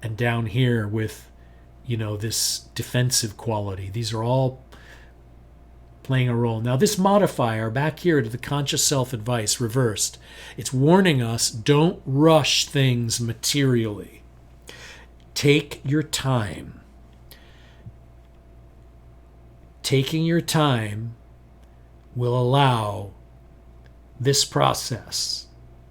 And down here with, this defensive quality. These are all playing a role. Now this modifier back here to the conscious self advice reversed, it's warning us, don't rush things materially. Take your time. Taking your time will allow this process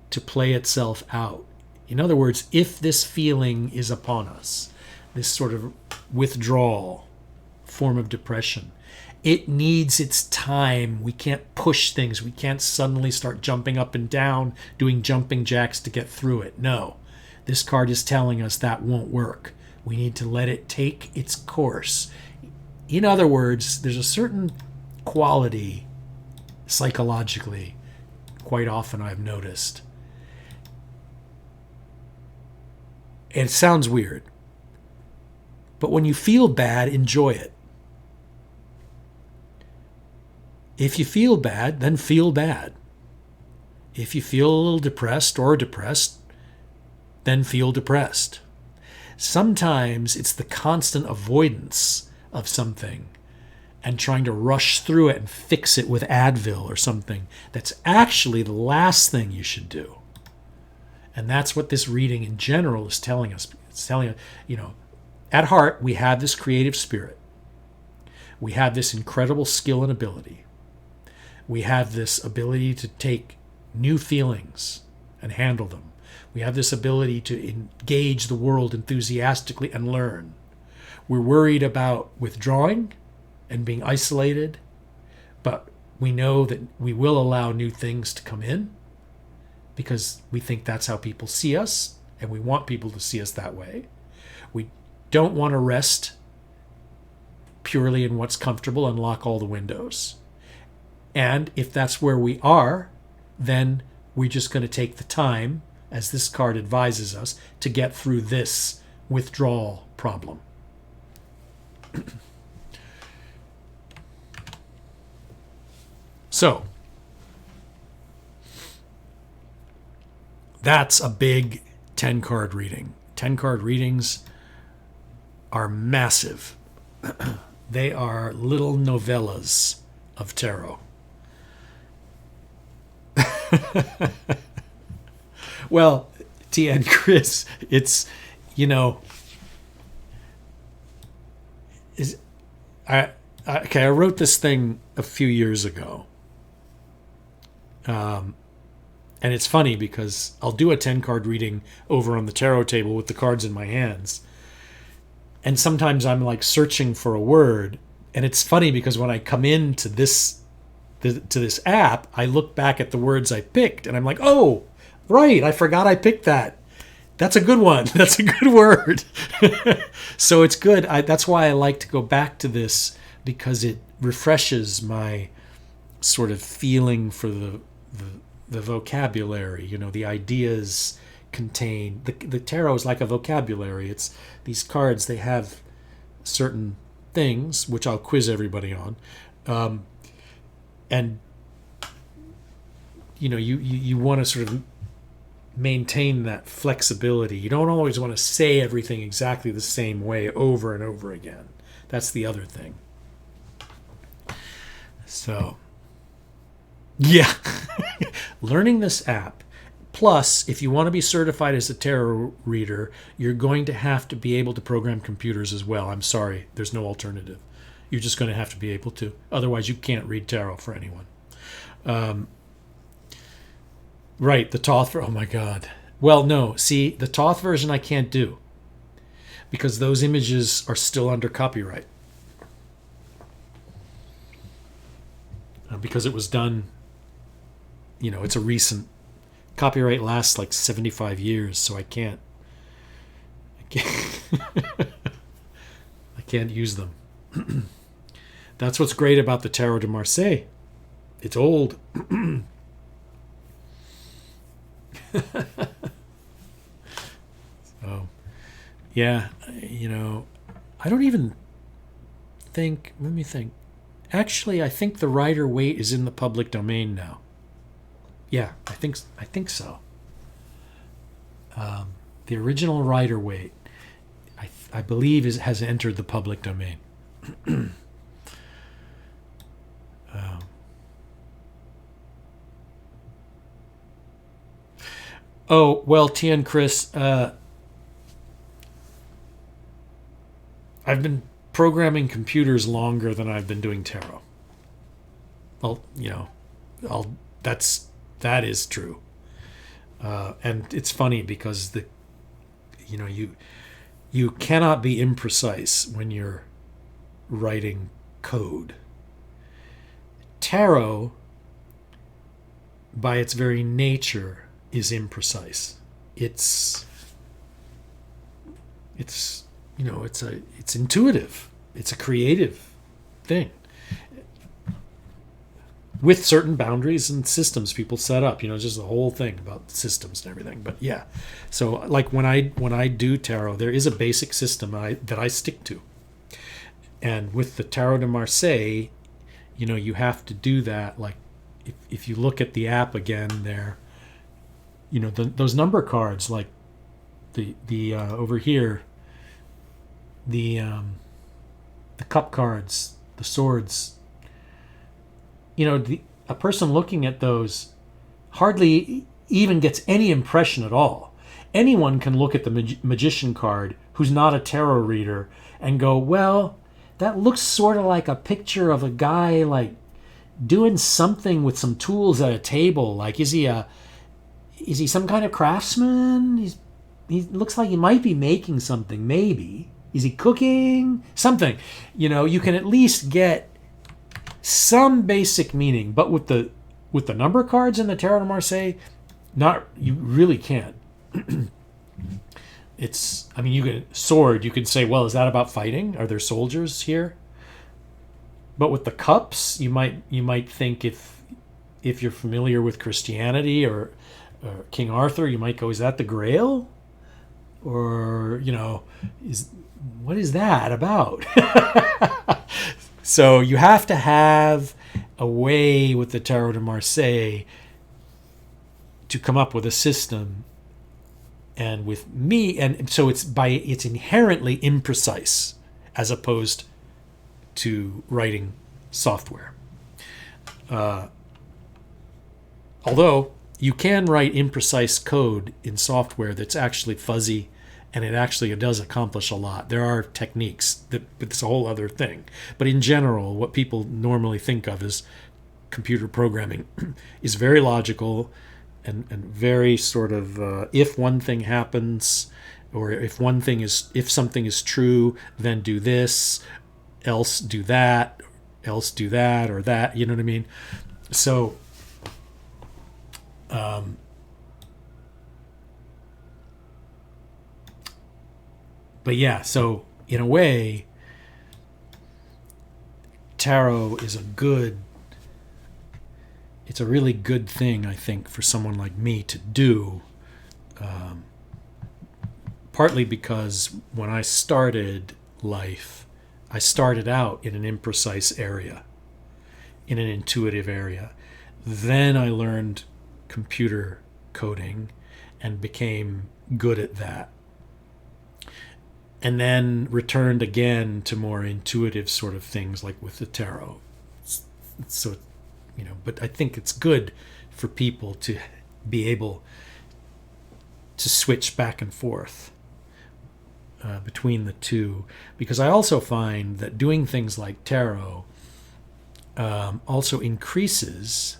to play itself out. In other words, if this feeling is upon us, this sort of withdrawal form of depression, it needs its time. We can't push things. We can't suddenly start jumping up and down, doing jumping jacks to get through it. No, this card is telling us that won't work. We need to let it take its course. In other words, there's a certain quality psychologically, quite often I've noticed. And it sounds weird, but when you feel bad, enjoy it. If you feel bad, then feel bad. If you feel a little depressed, then feel depressed. Sometimes it's the constant avoidance of something and trying to rush through it and fix it with Advil or something that's actually the last thing you should do. And that's what this reading in general is telling us. It's telling us, at heart, we have this creative spirit. We have this incredible skill and ability. We have this ability to take new feelings and handle them. We have this ability to engage the world enthusiastically and learn. We're worried about withdrawing and being isolated, but we know that we will allow new things to come in because we think that's how people see us, and we want people to see us that way. We don't want to rest purely in what's comfortable and lock all the windows. And if that's where we are, then we're just going to take the time, as this card advises us, to get through this withdrawal problem. So, that's a big 10-card reading. 10-card readings are massive. They are little novellas of tarot. Well, Tia and Chris, it's, you know, I wrote this thing a few years ago. And it's funny because I'll do a 10-card reading over on the tarot table with the cards in my hands. And sometimes I'm like searching for a word. And it's funny because when I come into this app, I look back at the words I picked and I'm like, oh, right, I forgot I picked that. That's a good one. That's a good word. So it's good. That's why I like to go back to this, because it refreshes my sort of feeling for the vocabulary, you know, the ideas contained. The tarot is like a vocabulary. It's these cards, they have certain things, which I'll quiz everybody on. And, you know, you want to sort of maintain that flexibility. You don't always want to say everything exactly the same way over and over again. That's the other thing. So, yeah. Learning this app. Plus, if you want to be certified as a tarot reader, you're going to have to be able to program computers as well. I'm sorry, there's no alternative. You're just going to have to be able to. Otherwise, you can't read tarot for anyone. Right, the Thoth. Oh my God. Well, no. See, the Thoth version I can't do because those images are still under copyright. Because it was done, you know, it's a recent copyright, lasts like 75 years, so I can't I can't use them. That's what's great about the Tarot de Marseille. It's old. So, yeah, you know, I don't even think, let me think. Actually, I think the Rider-Waite is in the public domain now. Yeah, I think so. The original Rider-Waite, I believe, has entered the public domain. Oh, well, Tia and Chris, I've been programming computers longer than I've been doing tarot. Well, you know, that is true. And it's funny because you cannot be imprecise when you're writing code. Tarot, by its very nature, is imprecise. It's you know, it's intuitive. It's a creative thing with certain boundaries and systems people set up. You know, just the whole thing about systems and everything. But yeah, so like when I do tarot, there is a basic system that I stick to. And with the Tarot de Marseille, you know, you have to do that. Like if you look at the app again there, you know, those number cards, like the over here, the cup cards, the swords, you know, a person looking at those hardly even gets any impression at all. Anyone can look at the magician card who's not a tarot reader and go, well, that looks sort of like a picture of a guy like doing something with some tools at a table. Like, is he some kind of craftsman? He looks like he might be making something, maybe. Is he cooking? Something. You know, you can at least get some basic meaning. But with the number cards in the Tarot de Marseille, Not, you really can't. It's, I mean, you could sword. You could say, well, is that about fighting? Are there soldiers here? But with the cups, you might think if you're familiar with Christianity or King Arthur, you might go, is that the Grail? Or, is what is that about? So you have to have a way with the Tarot de Marseille to come up with a system. And with me, and so it's inherently imprecise as opposed to writing software. Although you can write imprecise code in software that's actually fuzzy, and it does accomplish a lot. There are techniques but it's a whole other thing. But in general, what people normally think of as computer programming is very logical and very sort of if one thing happens, or if something is true, then do this, else do that, or that. You know what I mean? So, but yeah. So in a way, tarot is it's a really good thing, I think, for someone like me to do. Partly because when I started life, I started out in an imprecise area, in an intuitive area. Then I learned computer coding and became good at that. And then returned again to more intuitive sort of things, like with the tarot. So, but I think it's good for people to be able to switch back and forth between the two, because I also find that doing things like tarot also increases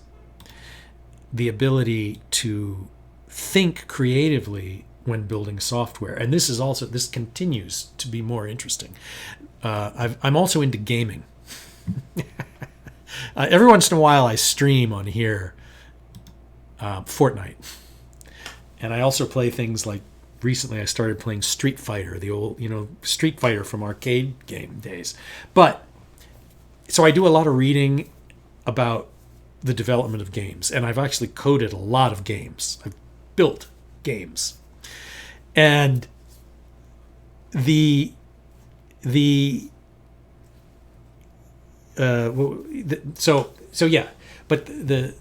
the ability to think creatively when building software. And this continues to be more interesting. I'm also into gaming. Every once in a while I stream on here Fortnite. And I also play things like, recently I started playing Street Fighter, the old, Street Fighter from arcade game days. But, so I do a lot of reading about the development of games. And I've actually coded a lot of games. I've built games. And so yeah, but the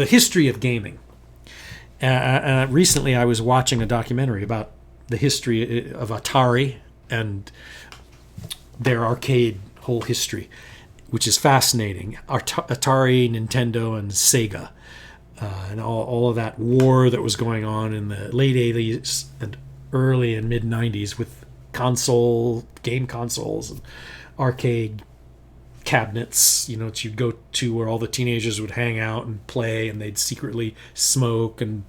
history of gaming. Recently, I was watching a documentary about the history of Atari and their arcade whole history, which is fascinating. Atari, Nintendo, and Sega, and all of that war that was going on in the late 80s and early and mid 90s with game consoles and arcade cabinets, that you'd go to where all the teenagers would hang out and play, and they'd secretly smoke and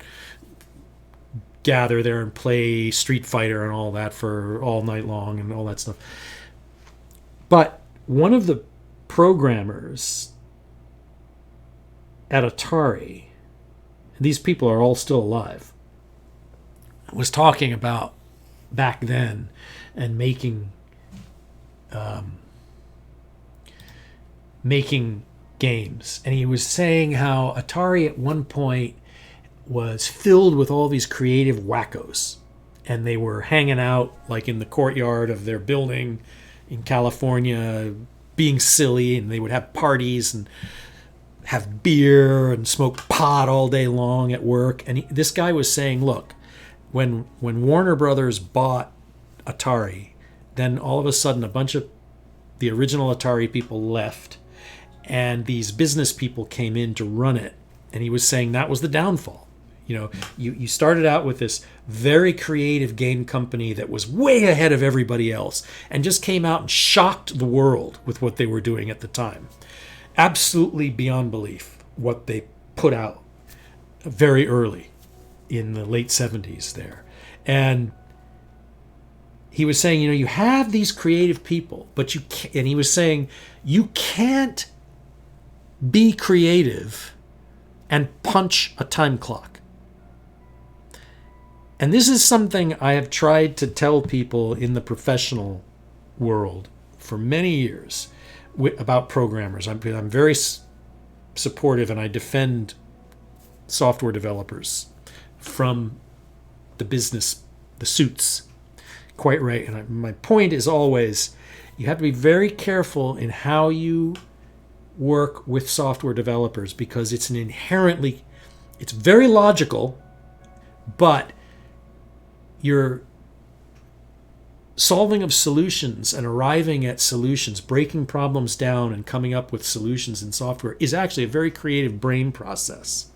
gather there and play Street Fighter and all that for all night long and all that stuff. But one of the programmers at Atari, these people are all still alive, was talking about back then and making games. And he was saying how Atari at one point was filled with all these creative wackos, and they were hanging out like in the courtyard of their building in California, being silly, and they would have parties and have beer and smoke pot all day long at work. And this guy was saying, look, when Warner Brothers bought Atari, then all of a sudden a bunch of the original Atari people left, and these business people came in to run it. And he was saying that was the downfall. You started out with this very creative game company that was way ahead of everybody else and just came out and shocked the world with what they were doing at the time. Absolutely beyond belief what they put out very early in the late 70s there. And he was saying, you have these creative people, but you can't, and he was saying, you can't be creative and punch a time clock. And this is something I have tried to tell people in the professional world for many years about programmers. I'm very supportive, and I defend software developers from the business, the suits. Quite right. And my point is always, you have to be very careful in how you work with software developers, because it's very logical, but your solving of solutions and arriving at solutions, breaking problems down and coming up with solutions in software is actually a very creative brain process.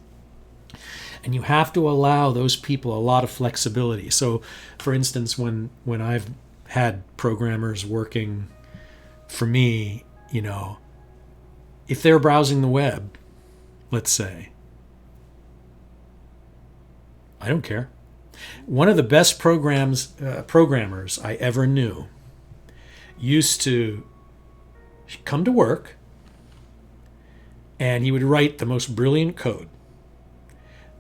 And you have to allow those people a lot of flexibility. So, for instance, when I've had programmers working for me, if they're browsing the web, let's say, I don't care. One of the best programmers I ever knew used to come to work, and he would write the most brilliant code.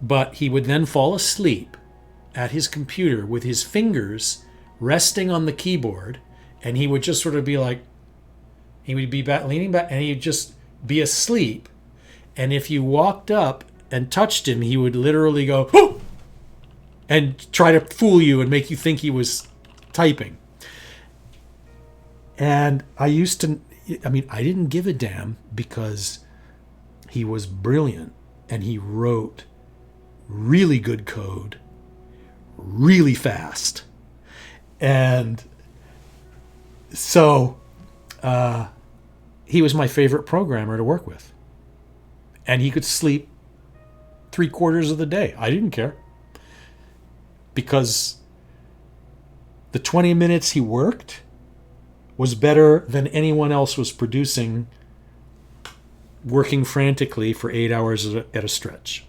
But he would then fall asleep at his computer with his fingers resting on the keyboard, and he would just sort of be like, he would be leaning back, and he'd just be asleep. And if you walked up and touched him, he would literally go, "Oh!" and try to fool you and make you think he was typing. And I didn't give a damn, because he was brilliant and he wrote really good code really fast. And so he was my favorite programmer to work with. And he could sleep 3/4 of the day. I didn't care, because the 20 minutes he worked was better than anyone else was producing, working frantically for 8 hours at a stretch.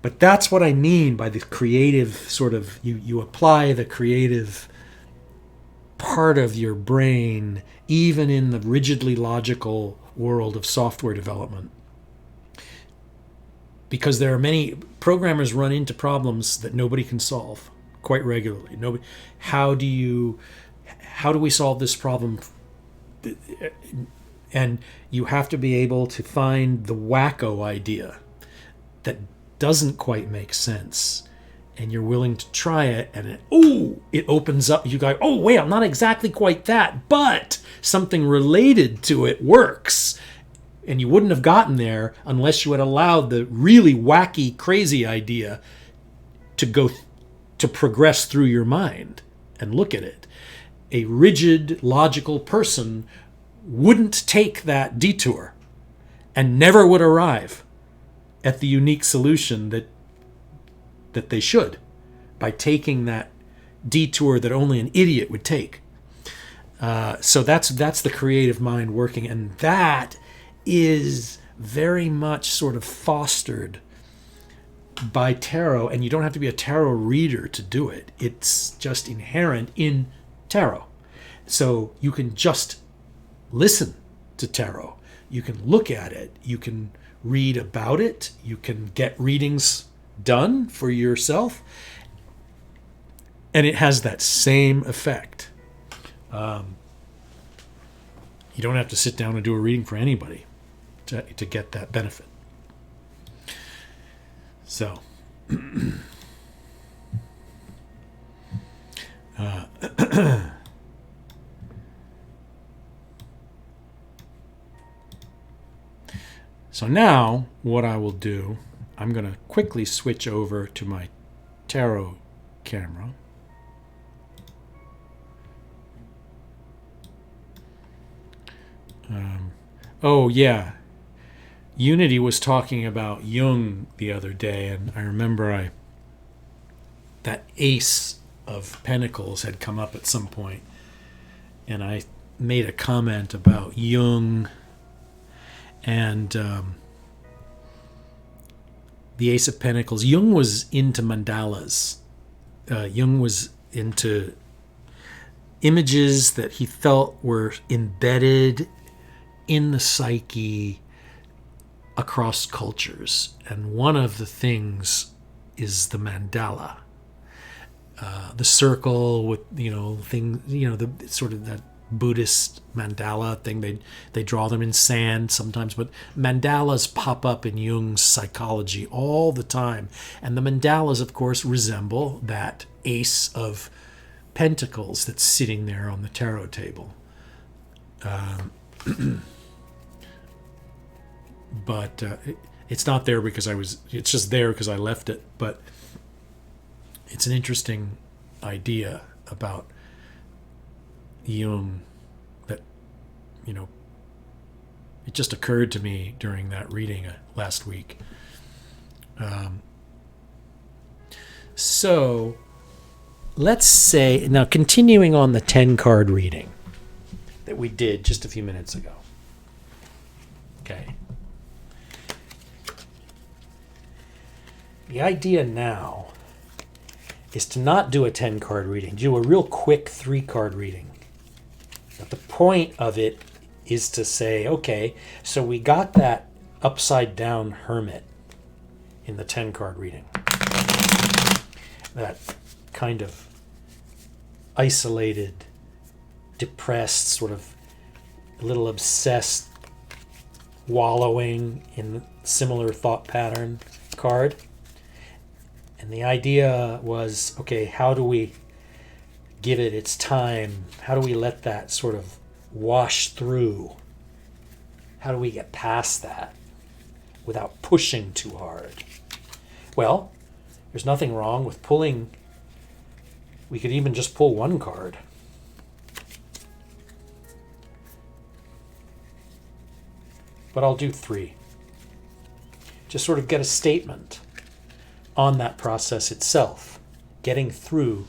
But that's what I mean by the creative sort of, you apply the creative part of your brain even in the rigidly logical world of software development. Because there are many programmers run into problems that nobody can solve quite regularly. How do we solve this problem? And you have to be able to find the wacko idea that doesn't quite make sense, and you're willing to try it, and it opens up. You go, oh wait, I'm not exactly quite that, but something related to it works. And you wouldn't have gotten there unless you had allowed the really wacky, crazy idea to progress through your mind and look at it. A rigid, logical person wouldn't take that detour and never would arrive at the unique solution that they should, by taking that detour that only an idiot would take. So that's the creative mind working, and that is very much sort of fostered by tarot, and you don't have to be a tarot reader to do it. It's just inherent in tarot. So you can just listen to tarot. You can look at it. You can read about it. You can get readings done for yourself. And it has that same effect. You don't have to sit down and do a reading for anybody to get that benefit. So, so now what I will do, I'm going to quickly switch over to my tarot camera. Oh yeah, Unity was talking about Jung the other day, and I remember that Ace of Pentacles had come up at some point, and I made a comment about Jung and the Ace of Pentacles. Jung was into mandalas. Jung was into images that he felt were embedded in the psyche across cultures, and one of the things is the mandala, the circle with thing, the sort of that Buddhist mandala thing. They draw them in sand sometimes, but mandalas pop up in Jung's psychology all the time, and the mandalas, of course, resemble that ace of pentacles that's sitting there on the tarot table. But it's not there because it's just there because I left it. But it's an interesting idea about Jung that, it just occurred to me during that reading last week. So let's say, now continuing on the 10 card reading that we did just a few minutes ago. Okay. The idea now is to not do a 10 card reading, do a real quick 3 card reading. But the point of it is to say, okay, so we got that upside down hermit in the 10 card reading. That kind of isolated, depressed, sort of a little obsessed, wallowing in similar thought pattern card. And the idea was, okay, how do we give it its time? How do we let that sort of wash through? How do we get past that without pushing too hard? Well, there's nothing wrong with pulling. We could even just pull 1 card. But I'll do 3. Just sort of get a statement on that process itself, getting through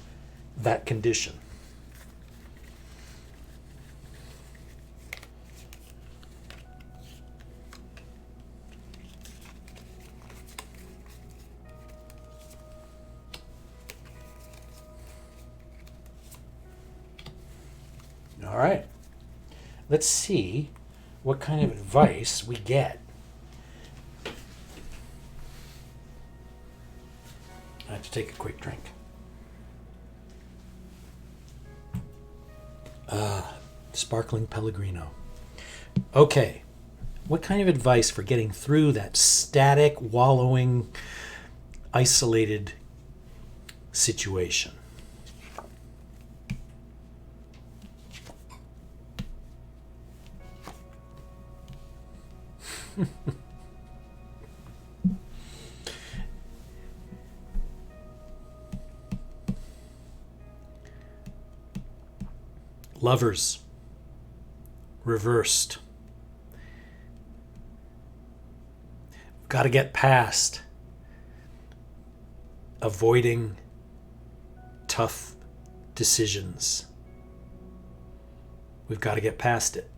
that condition. All right. Let's see what kind of advice we get. I have to take a quick drink. Sparkling Pellegrino. Okay. What kind of advice for getting through that static, wallowing, isolated situation? Lovers, reversed. We've got to get past avoiding tough decisions. We've got to get past it.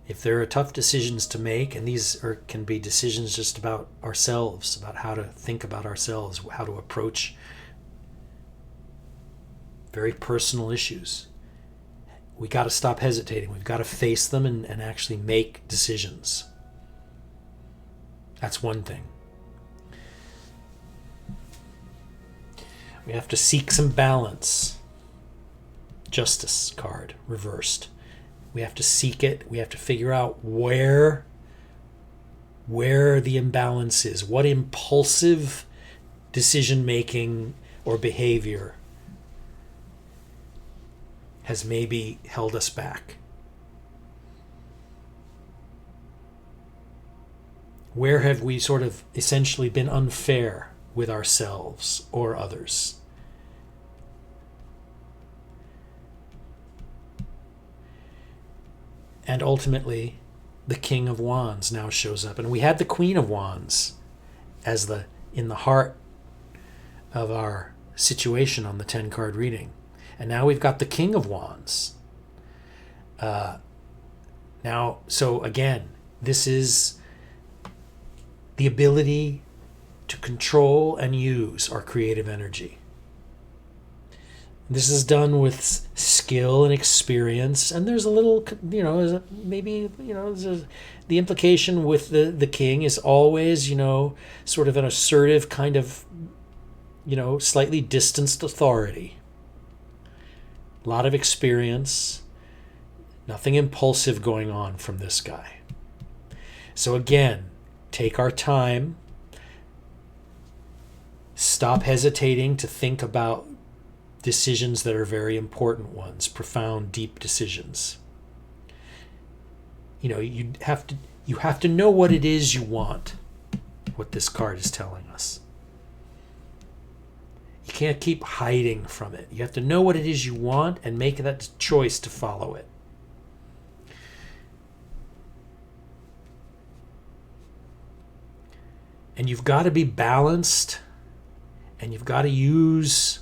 If there are tough decisions to make, and these can be decisions just about ourselves, about how to think about ourselves, how to approach very personal issues, we got to stop hesitating. We've got to face them and actually make decisions. That's one thing. We have to seek some balance. Justice card, reversed. We have to seek it. We have to figure out where the imbalance is. What impulsive decision-making or behavior has maybe held us back? Where have we sort of essentially been unfair with ourselves or others? And ultimately, the King of Wands now shows up. And we had the Queen of Wands as in the heart of our situation on the 10-card reading. And now we've got the King of Wands. So again, this is the ability to control and use our creative energy. This is done with skill and experience, and there's a little, maybe, the implication with the king is always, sort of an assertive kind of, slightly distanced authority. A lot of experience, nothing impulsive going on from this guy. So again, take our time, stop hesitating to think about decisions that are very important ones, profound, deep decisions. You have to know what it is you want, what this card is telling us. You can't keep hiding from it. You have to know what it is you want and make that choice to follow it. And you've got to be balanced, and you've got to use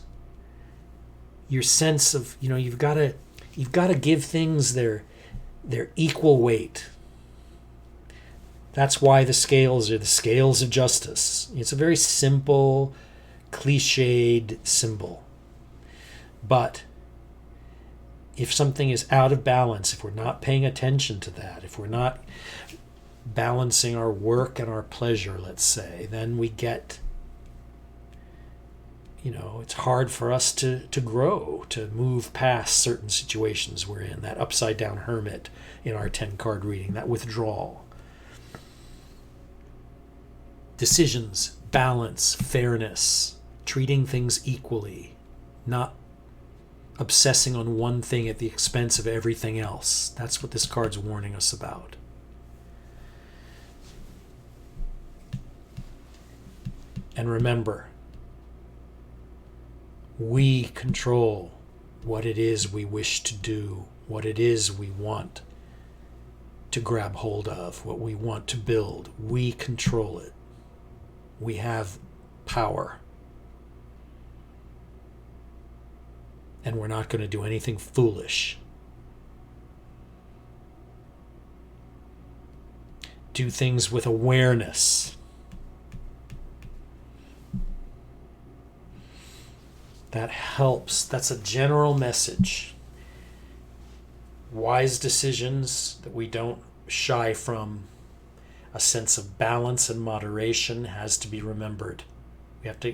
your sense of, you've got to give things their equal weight. That's why the scales are the scales of justice. It's a very simple, cliched symbol. But if something is out of balance, if we're not paying attention to that, if we're not balancing our work and our pleasure, let's say, then we get, it's hard for us to grow, to move past certain situations we're in, that upside down hermit in our 10 card reading, that withdrawal. Decisions, balance, fairness, treating things equally, not obsessing on one thing at the expense of everything else. That's what this card's warning us about. And remember, we control what it is we wish to do, what it is we want to grab hold of, what we want to build. We control it. We have power. And we're not going to do anything foolish. Do things with awareness. That helps. That's a general message. Wise decisions that we don't shy from. A sense of balance and moderation has to be remembered. We have to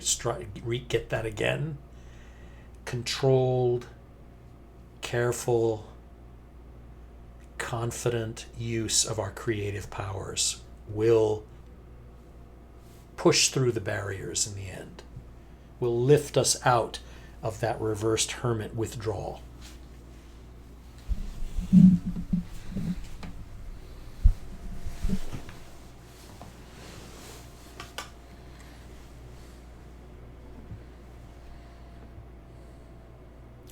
get that again. Controlled, careful, confident use of our creative powers will push through the barriers in the end. Will lift us out of that reversed hermit withdrawal.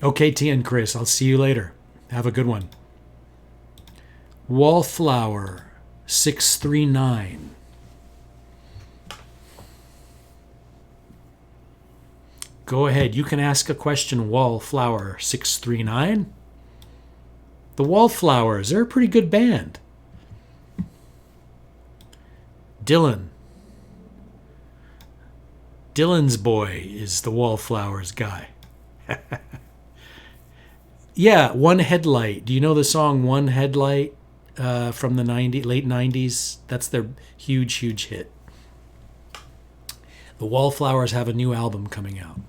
Okay, T and Chris, I'll see you later. Have a good one. Wallflower 639. Go ahead. You can ask a question, Wallflower 639. The Wallflowers, they're a pretty good band. Dylan's boy is the Wallflowers guy. Yeah, One Headlight. Do you know the song One Headlight from the late 90s? That's their huge, huge hit. The Wallflowers have a new album coming out.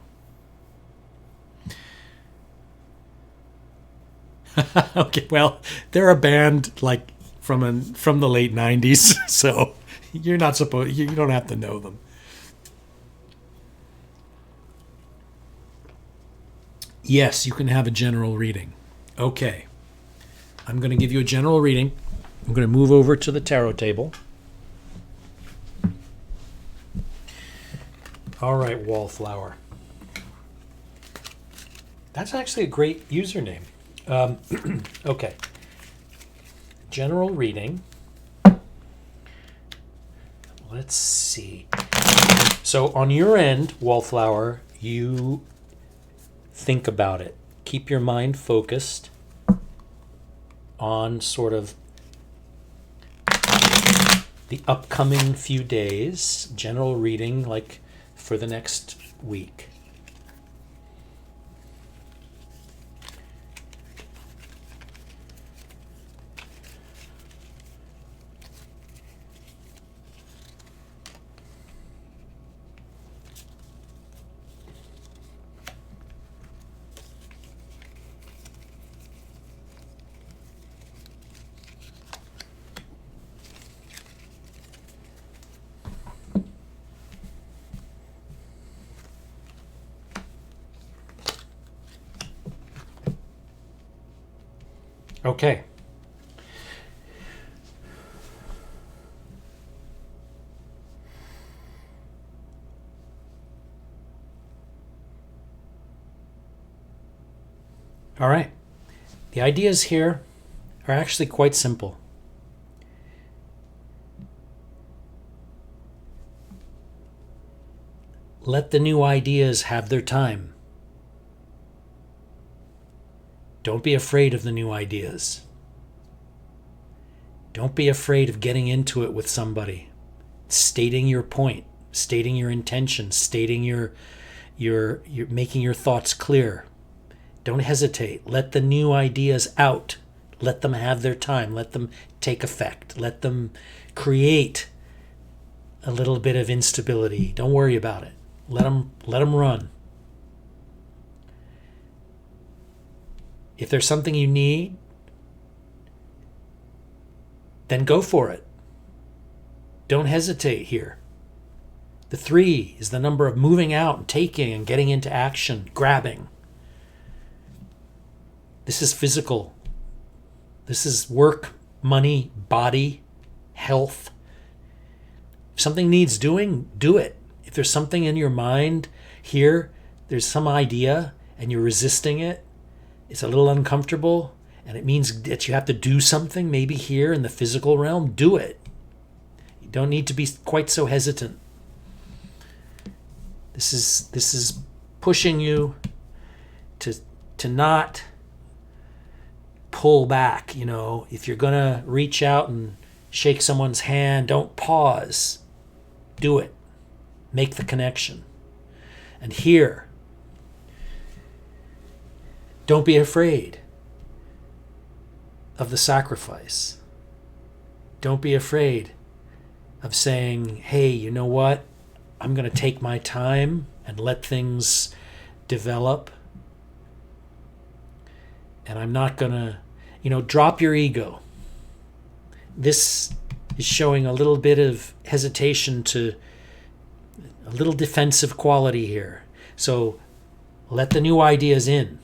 Okay, well, they're a band like from the late 90s, so you don't have to know them. Yes, you can have a general reading. Okay. I'm going to give you a general reading. I'm going to move over to the tarot table. All right, Wallflower. That's actually a great username. Okay. General reading. Let's see. So on your end, Wallflower, you think about it. Keep your mind focused on sort of the upcoming few days. General reading, like for the next week. Okay. All right. The ideas here are actually quite simple. Let the new ideas have their time. Don't be afraid of the new ideas. Don't be afraid of getting into it with somebody, stating your point, stating your intention, stating your making your thoughts clear. Don't hesitate. Let the new ideas out. Let them have their time. Let them take effect. Let them create a little bit of instability. Don't worry about it. Let them run. If there's something you need, then go for it. Don't hesitate here. The 3 is the number of moving out and taking and getting into action, grabbing. This is physical. This is work, money, body, health. If something needs doing, do it. If there's something in your mind here, there's some idea and you're resisting it, it's a little uncomfortable, and it means that you have to do something, maybe here in the physical realm, do it. You don't need to be quite so hesitant. This is pushing you to not pull back. You know, if you're gonna reach out and shake someone's hand, don't pause. Do it. Make the connection. And here, don't be afraid of the sacrifice. Don't be afraid of saying, hey, you know what? I'm going to take my time and let things develop. And I'm not going to, drop your ego. This is showing a little bit of hesitation, to a little defensive quality here. So let the new ideas in.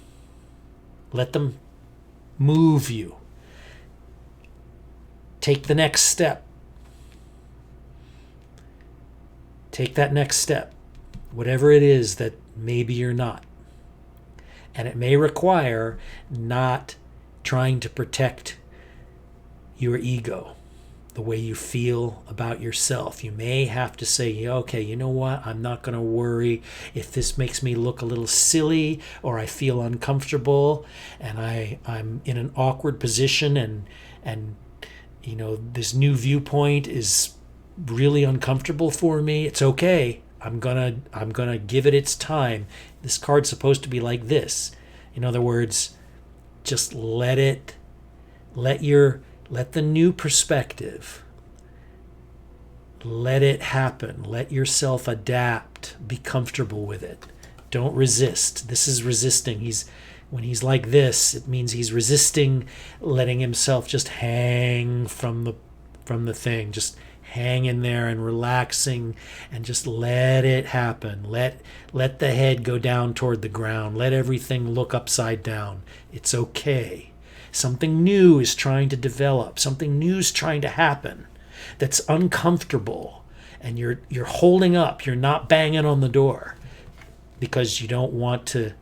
Let them move you. Take the next step. Take that next step, whatever it is that maybe you're not. And it may require not trying to protect your ego, the way you feel about yourself. You may have to say, okay, you know what? I'm not going to worry if this makes me look a little silly or I feel uncomfortable and I'm in an awkward position and this new viewpoint is really uncomfortable for me. It's okay. I'm gonna give it its time. This card's supposed to be like this. In other words, just let the new perspective, let it happen. Let yourself adapt. Be comfortable with it. Don't resist. This is resisting. When he's like this, it means he's resisting letting himself just hang from the thing. Just hang in there and relaxing and just let it happen. Let the head go down toward the ground. Let everything look upside down. It's okay. Something new is trying to develop. Something new is trying to happen that's uncomfortable. And you're holding up. You're not banging on the door because you don't want to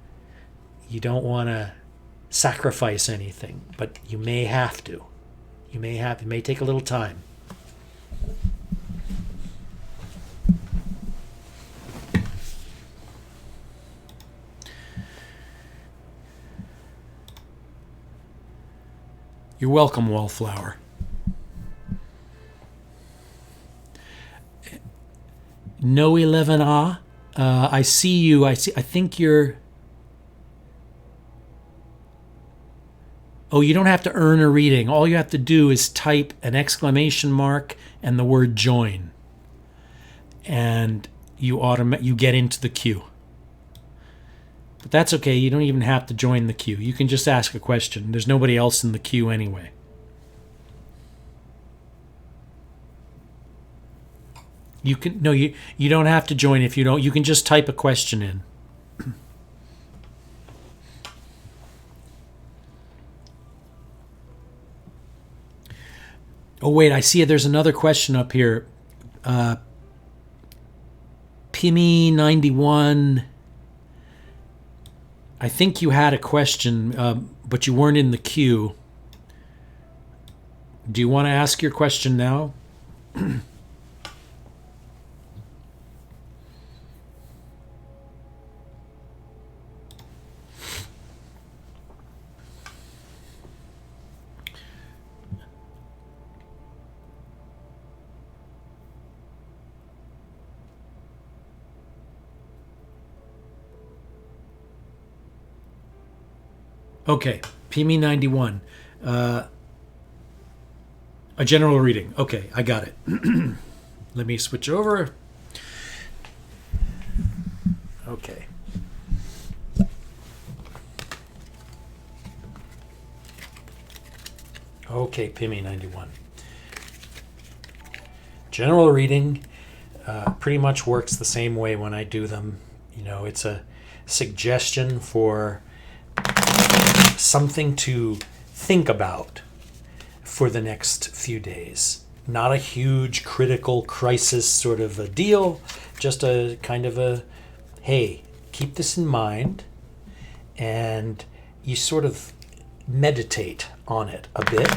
sacrifice anything, but you may have to. It may take a little time. You're welcome, Wallflower. No 11A. I see you. I think you're. Oh, you don't have to earn a reading. All you have to do is type an exclamation mark and the word join. And you get into the queue. But that's okay. You don't even have to join the queue. You can just ask a question. There's nobody else in the queue anyway. You don't have to join if you don't. You can just type a question in. Oh, wait, I see there's another question up here. Pimmy91, I think you had a question, but you weren't in the queue. Do you want to ask your question now? Okay, PME91. A general reading. Okay, I got it. Let me switch over. Okay. Okay, PME91. General reading pretty much works the same way when I do them. You know, it's a suggestion for something to think about for the next few days. Not a huge critical crisis sort of a deal, just a kind of a, hey, keep this in mind, and you sort of meditate on it a bit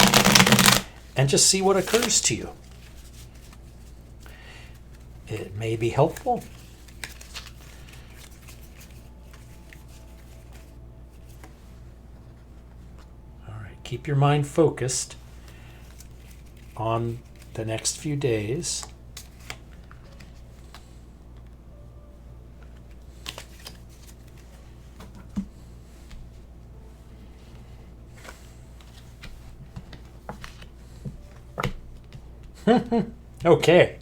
and just see what occurs to you. It may be helpful. Keep your mind focused on the next few days. Okay.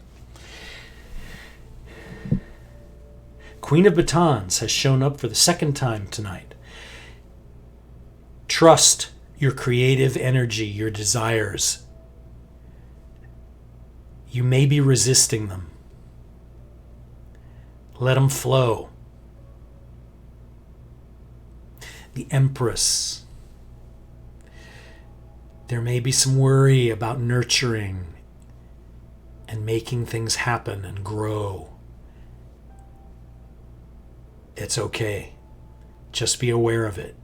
Queen of Batons has shown up for the second time tonight. Trust your creative energy, your desires. You may be resisting them. Let them flow. The Empress. There may be some worry about nurturing and making things happen and grow. It's okay. Just be aware of it.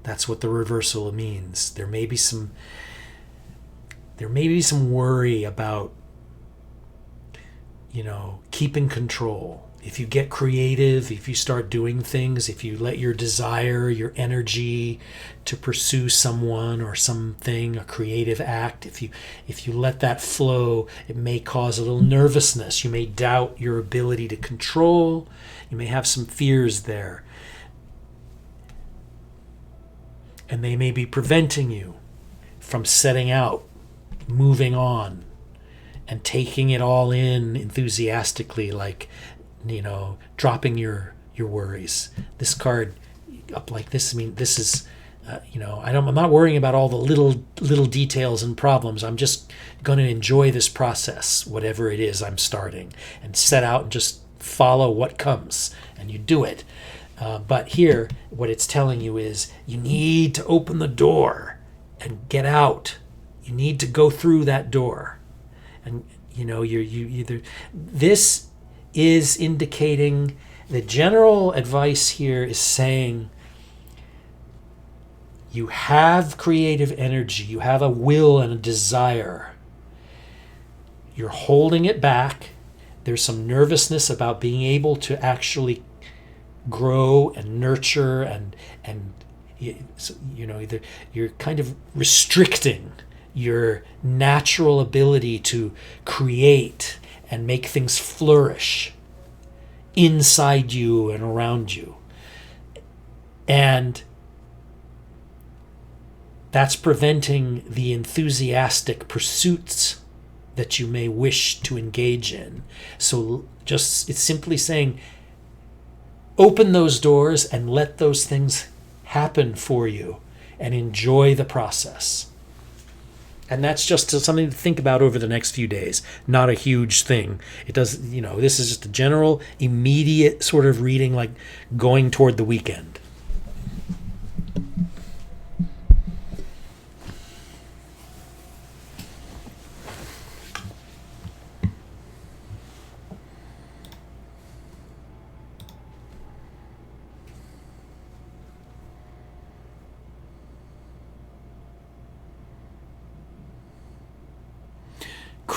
That's what the reversal means. There may be some worry about, keeping control. If you get creative, if you start doing things, if you let your desire, your energy to pursue someone or something, a creative act, if you let that flow, it may cause a little nervousness. You may doubt your ability to control. You may have some fears there. And they may be preventing you from setting out, moving on, and taking it all in enthusiastically, like, dropping your worries. This card up like this, this is, I'm not worrying about all the little details and problems. I'm just going to enjoy this process, whatever it is I'm starting, and set out and just follow what comes, and you do it. But here, what it's telling you is you need to open the door and get out. You need to go through that door. And, you either... This is indicating, the general advice here is saying you have creative energy. You have a will and a desire. You're holding it back. There's some nervousness about being able to actually grow and nurture, and either you're kind of restricting your natural ability to create and make things flourish inside you and around you, and that's preventing the enthusiastic pursuits that you may wish to engage in. So it's simply saying, open those doors and let those things happen for you and enjoy the process. And that's just something to think about over the next few days. Not a huge thing. It does, this is just a general, immediate sort of reading, like going toward the weekend.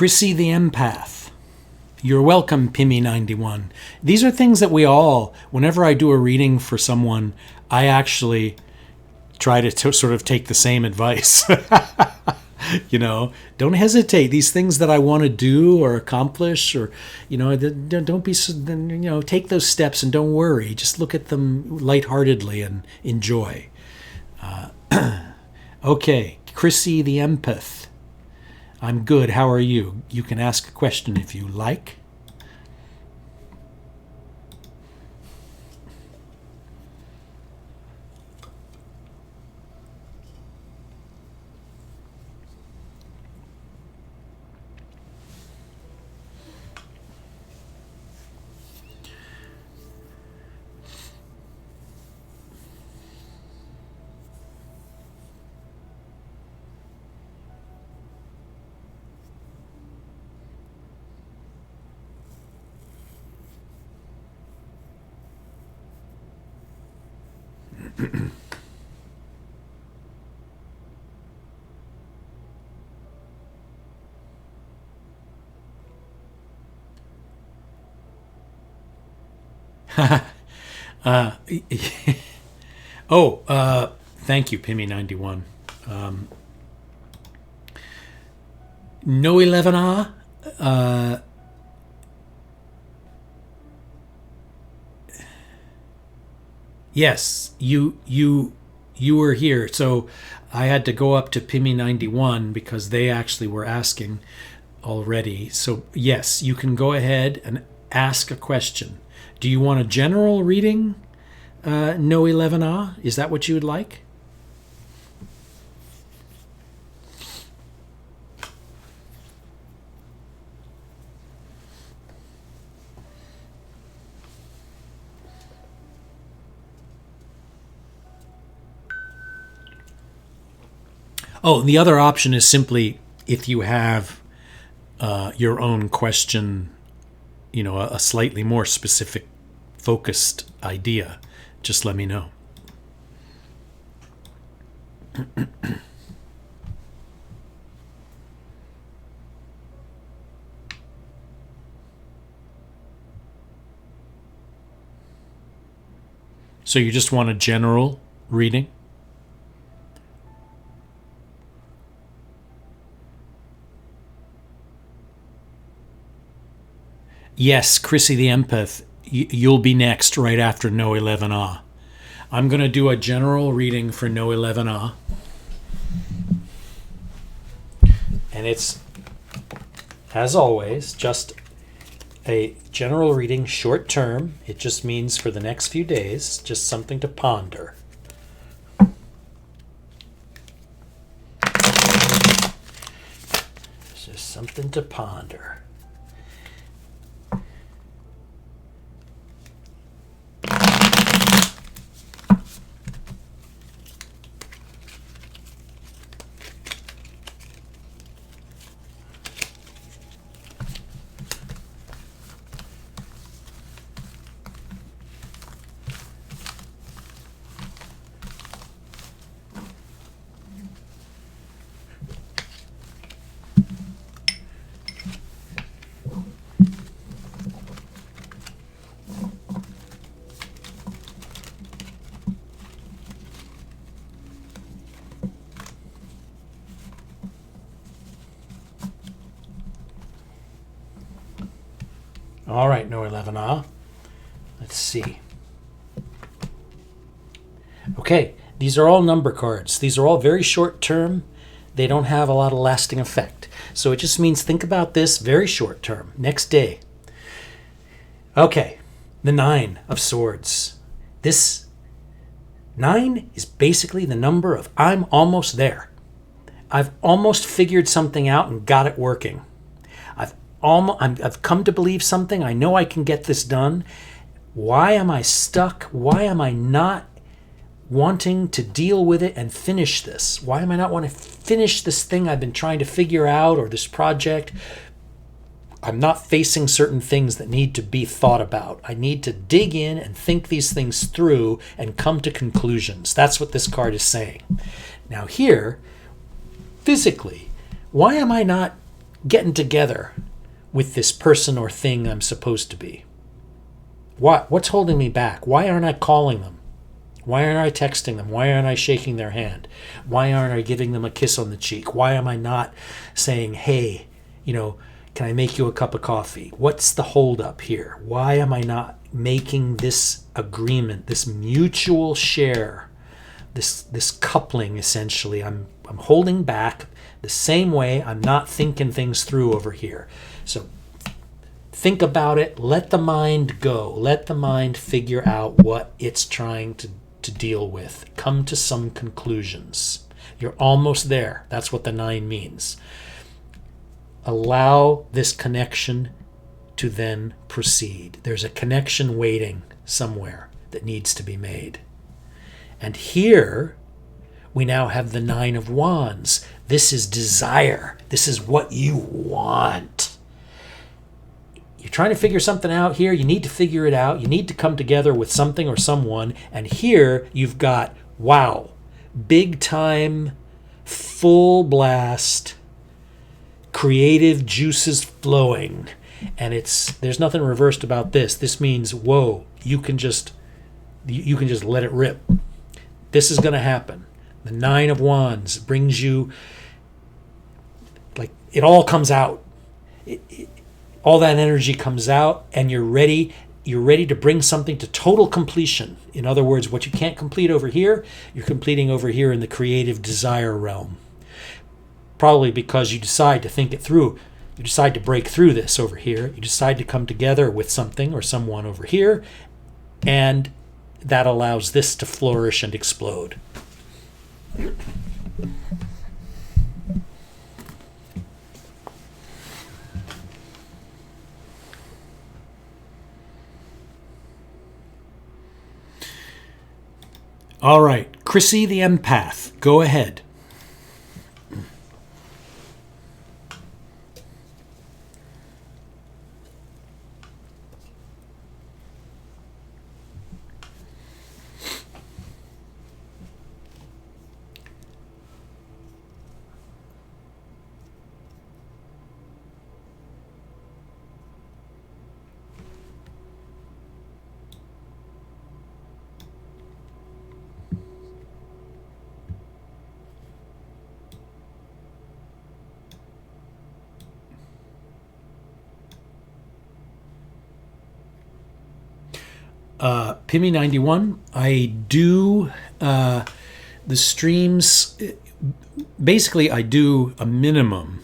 Chrissy the Empath. You're welcome, Pimmy91. These are things that we all, whenever I do a reading for someone, I actually try to sort of take the same advice. You know, don't hesitate. These things that I want to do or accomplish, or, you know, don't be, you know, take those steps and don't worry. Just look at them lightheartedly and enjoy. Okay, Chrissy the Empath. I'm good. How are you? You can ask a question if you like. Thank you, Pimmy91. No 11R. Yes, you were here. So I had to go up to Pimmy91 because they actually were asking already. So yes, you can go ahead and ask a question. Do you want a general reading, No 11R? Is that what you would like? Oh, the other option is simply if you have your own question, you know, a slightly more specific, focused idea, just let me know. So you just want a general reading? Yes, Chrissy the Empath, you'll be next right after No 11R. I'm going to do a general reading for No 11R. And it's, as always, just a general reading, short term. It just means for the next few days, just something to ponder. It's just something to ponder. All right, No 11R. Let's see. Okay, these are all number cards. These are all very short term. They don't have a lot of lasting effect. So it just means think about this very short term, next day. Okay, the 9 of Swords. This 9 is basically the number of I'm almost there. I've almost figured something out and got it working. I've come to believe something. I know I can get this done. Why am I stuck? Why am I not wanting to deal with it and finish this? Why am I not wanting to finish this thing I've been trying to figure out, or this project? I'm not facing certain things that need to be thought about. I need to dig in and think these things through and come to conclusions. That's what this card is saying. Now here, physically, why am I not getting together with this person or thing I'm supposed to be? What's holding me back? Why aren't I calling them? Why aren't I texting them? Why aren't I shaking their hand? Why aren't I giving them a kiss on the cheek? Why am I not saying, hey, can I make you a cup of coffee? What's the holdup here? Why am I not making this agreement, this mutual share, this coupling essentially? I'm holding back the same way I'm not thinking things through over here. So think about it. Let the mind go. Let the mind figure out what it's trying to deal with. Come to some conclusions. You're almost there. That's what the 9 means. Allow this connection to then proceed. There's a connection waiting somewhere that needs to be made. And here we now have the 9 of Wands. This is desire. This is what you want. You're trying to figure something out here. You need to figure it out. You need to come together with something or someone. And here you've got, wow, big time, full blast, creative juices flowing. And there's nothing reversed about this. This means, whoa, you can just let it rip. This is going to happen. The 9 of Wands brings you, like, it all comes out. All that energy comes out, and you're ready to bring something to total completion. In other words, what you can't complete over here, you're completing over here in the creative desire realm. Probably because you decide to think it through. You decide to break through this over here. You decide to come together with something or someone over here, and that allows this to flourish and explode. All right, Chrissy the empath, go ahead. Pimmy91, I do the streams. Basically, I do a minimum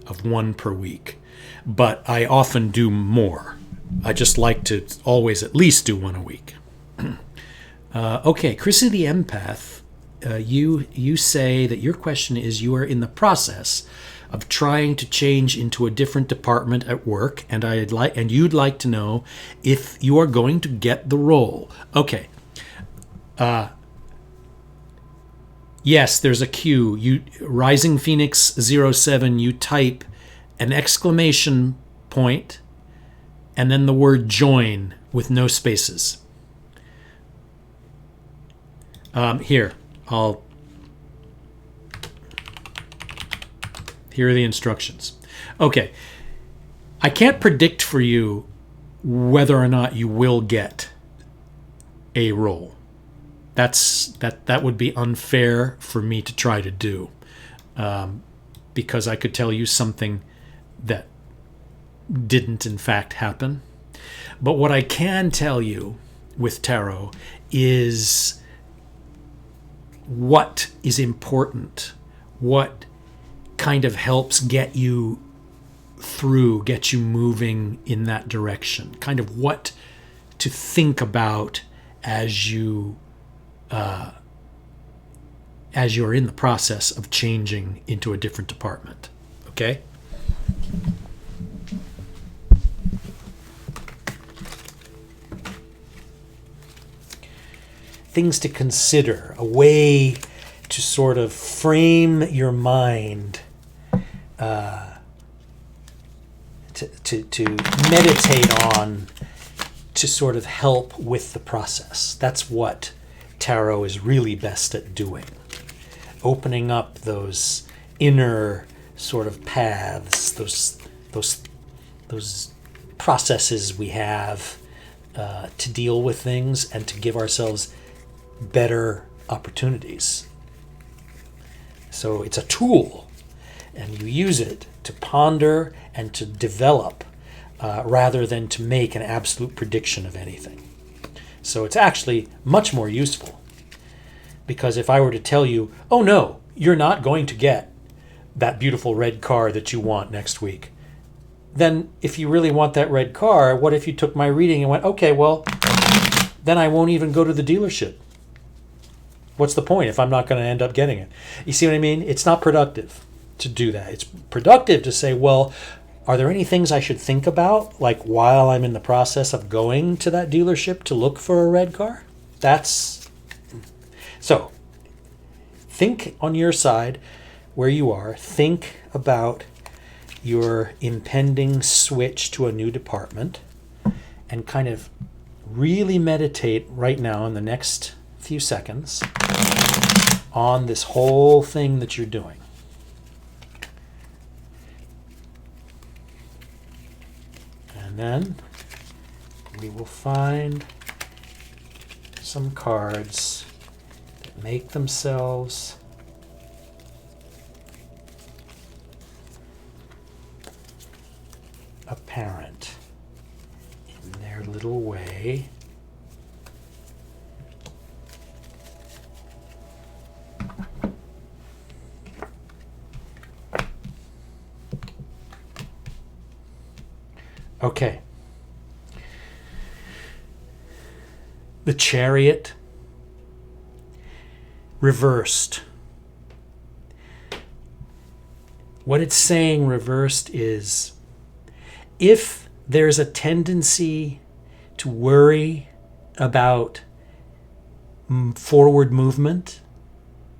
of 1 per week, but I often do more. I just like to always at least do 1 a week. Okay, Chrissy the empath, you say that your question is you are in the process of trying to change into a different department at work, and you'd like to know if you are going to get the role. Okay. Yes, there's a cue. You Rising Phoenix 07, you type an exclamation point and then the word join with no spaces. Here are the instructions. Okay. I can't predict for you whether or not you will get a role. That would be unfair for me to try to do, because I could tell you something that didn't in fact happen. But what I can tell you with tarot is what is important, what kind of helps get you through, get you moving in that direction, kind of what to think about as you're in the process of changing into a different department. Okay? Things to consider, a way to sort of frame your mind, to meditate on, to sort of help with the process. That's what tarot is really best at doing. Opening up those inner sort of paths, those processes we have to deal with things and to give ourselves better opportunities. So it's a tool, and you use it to ponder and to develop rather than to make an absolute prediction of anything. So it's actually much more useful, because if I were to tell you, oh no, you're not going to get that beautiful red car that you want next week, then if you really want that red car, what if you took my reading and went, okay, well, then I won't even go to the dealership. What's the point if I'm not going to end up getting it? You see what I mean? It's not productive to do that. It's productive to say, well, are there any things I should think about, like while I'm in the process of going to that dealership to look for a red car? So think on your side where you are. Think about your impending switch to a new department and kind of really meditate right now in the next few seconds on this whole thing that you're doing. And then we will find some cards that make themselves apparent in their little way. Okay. The Chariot reversed. What it's saying reversed is, if there's a tendency to worry about forward movement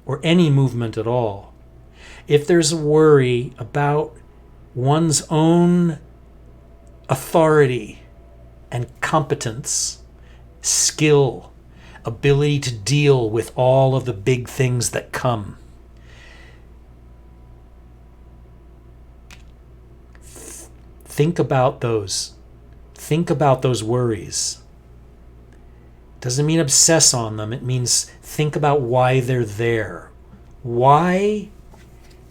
or any movement at all, if there's a worry about one's own authority and competence, skill, ability to deal with all of the big things that come, think about those. Think about those worries. Doesn't mean obsess on them. It means think about why they're there. Why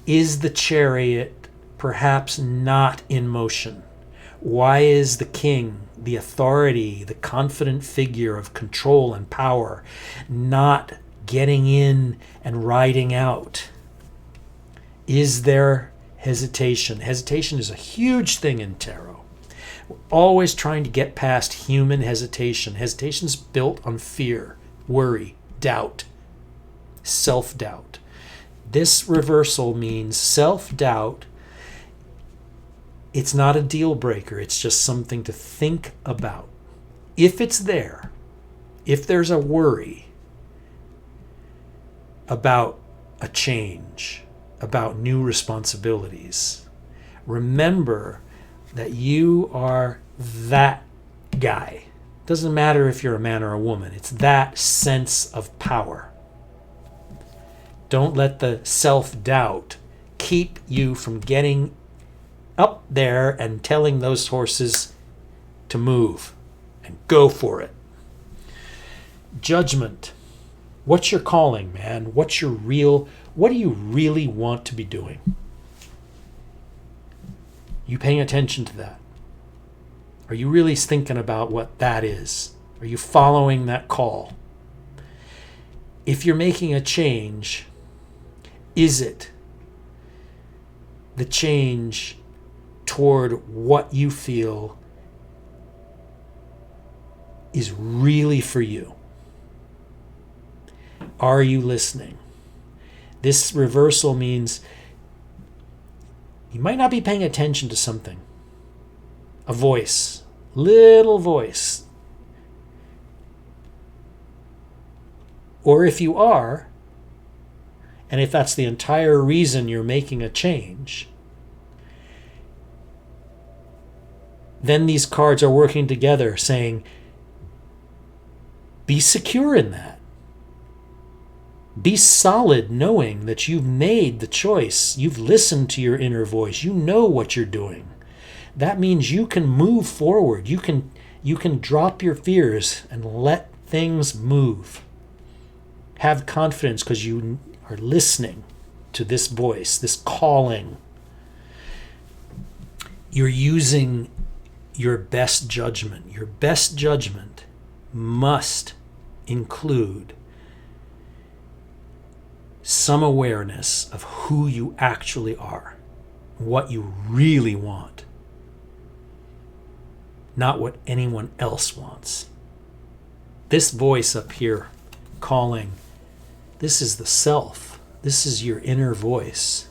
is the chariot perhaps not in motion? Why is the king, the authority, the confident figure of control and power, not getting in and riding out? Is there hesitation? Hesitation is a huge thing in tarot. We're always trying to get past human hesitation. Hesitation is built on fear, worry, doubt, self-doubt. This reversal means self-doubt. It's not a deal breaker. It's just something to think about. If it's there, if there's a worry about a change, about new responsibilities, remember that you are that guy. Doesn't matter if you're a man or a woman. It's that sense of power. Don't let the self-doubt keep you from getting up there and telling those horses to move and go for it. Judgment. What's your calling, man? What do you really want to be doing? You paying attention to that? Are you really thinking about what that is? Are you following that call? If you're making a change, is it the change toward what you feel is really for you? Are you listening? This reversal means you might not be paying attention to something. A voice, little voice. Or if you are, and if that's the entire reason you're making a change, then these cards are working together saying, be secure in that. Be solid knowing that you've made the choice. You've listened to your inner voice. You know what you're doing. That means you can move forward. You can drop your fears and let things move. Have confidence because you are listening to this voice, this calling. You're using your best judgment. Your best judgment must include some awareness of who you actually are, what you really want, not what anyone else wants. This voice up here calling, this is the self. This is your inner voice.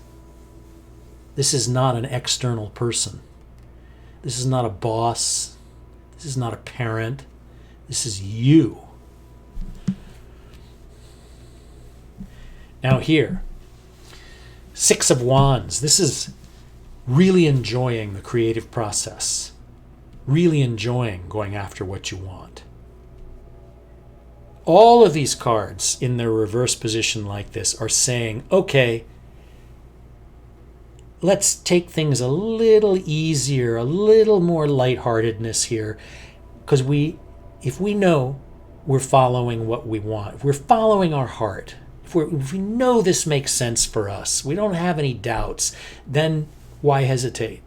This is not an external person. This is not a boss. This is not a parent. This is you. Now here, 6 of Wands. This is really enjoying the creative process. Really enjoying going after what you want. All of these cards in their reverse position like this are saying, okay, let's take things a little easier, a little more lightheartedness here, because if we know we're following what we want, if we're following our heart, if we know this makes sense for us, we don't have any doubts, then why hesitate?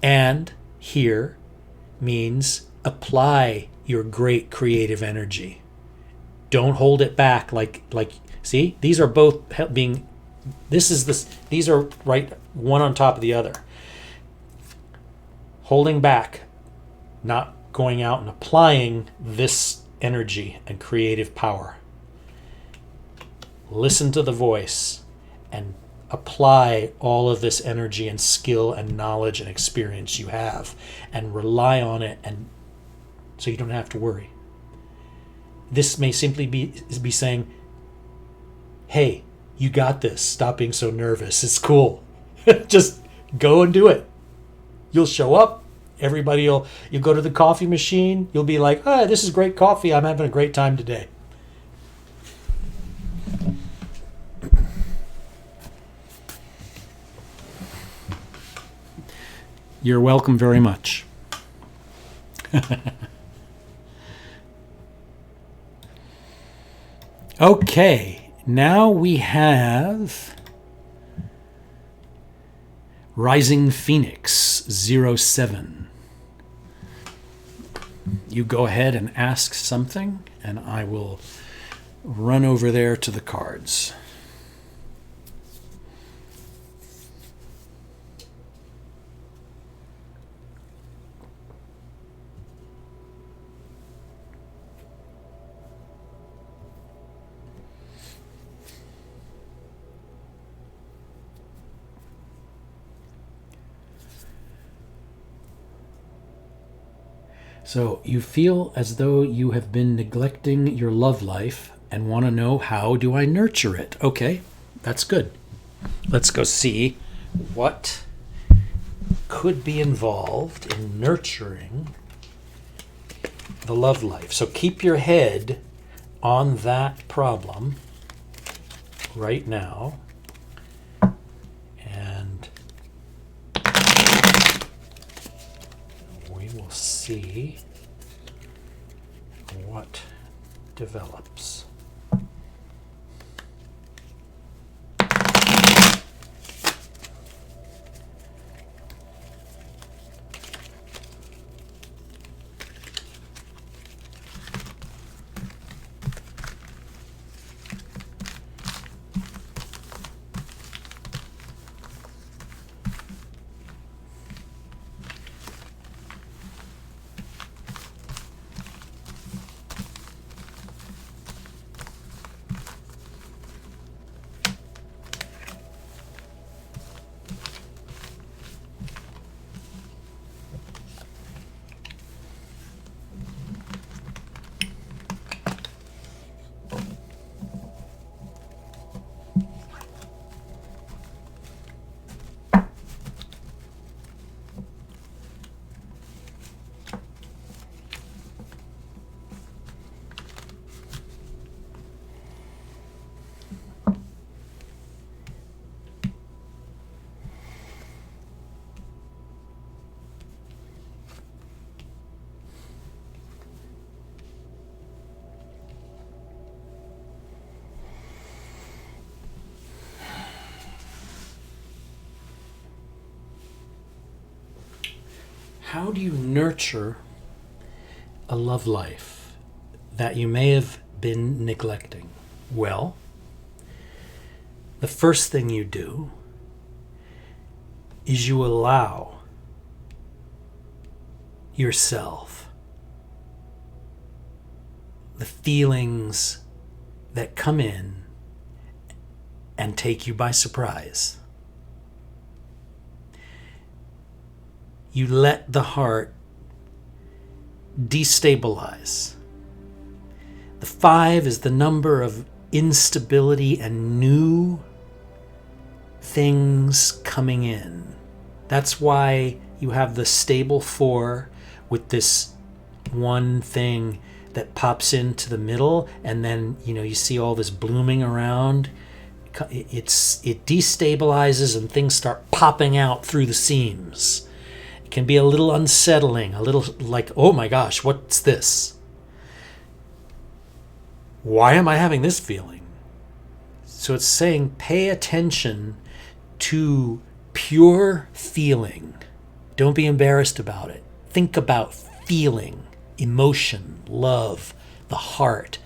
And here means apply your great creative energy. Don't hold it back like see, these are both being, these are right one on top of the other. Holding back, not going out and applying this energy and creative power. Listen to the voice and apply all of this energy and skill and knowledge and experience you have and rely on it, and so you don't have to worry. This may simply be saying, hey, you got this. Stop being so nervous. It's cool. Just go and do it. You'll show up. You'll go to the coffee machine. You'll be like, this is great coffee. I'm having a great time today. You're welcome very much. Okay, now we have Rising Phoenix 07. You go ahead and ask something, and I will run over there to the cards. So you feel as though you have been neglecting your love life and want to know, how do I nurture it? Okay, that's good. Let's go see what could be involved in nurturing the love life. So keep your head on that problem right now. And we will see what develops. how do you nurture a love life that you may have been neglecting? Well, the first thing you do is you allow yourself the feelings that come in and take you by surprise. You let the heart destabilize. The 5 is the number of instability and new things coming in. That's why you have the stable 4 with this one thing that pops into the middle, and then you see all this blooming around. It destabilizes and things start popping out through the seams. It can be a little unsettling, a little like, oh my gosh, what's this? Why am I having this feeling? So it's saying pay attention to pure feeling. Don't be embarrassed about it. Think about feeling, emotion, love, the heart.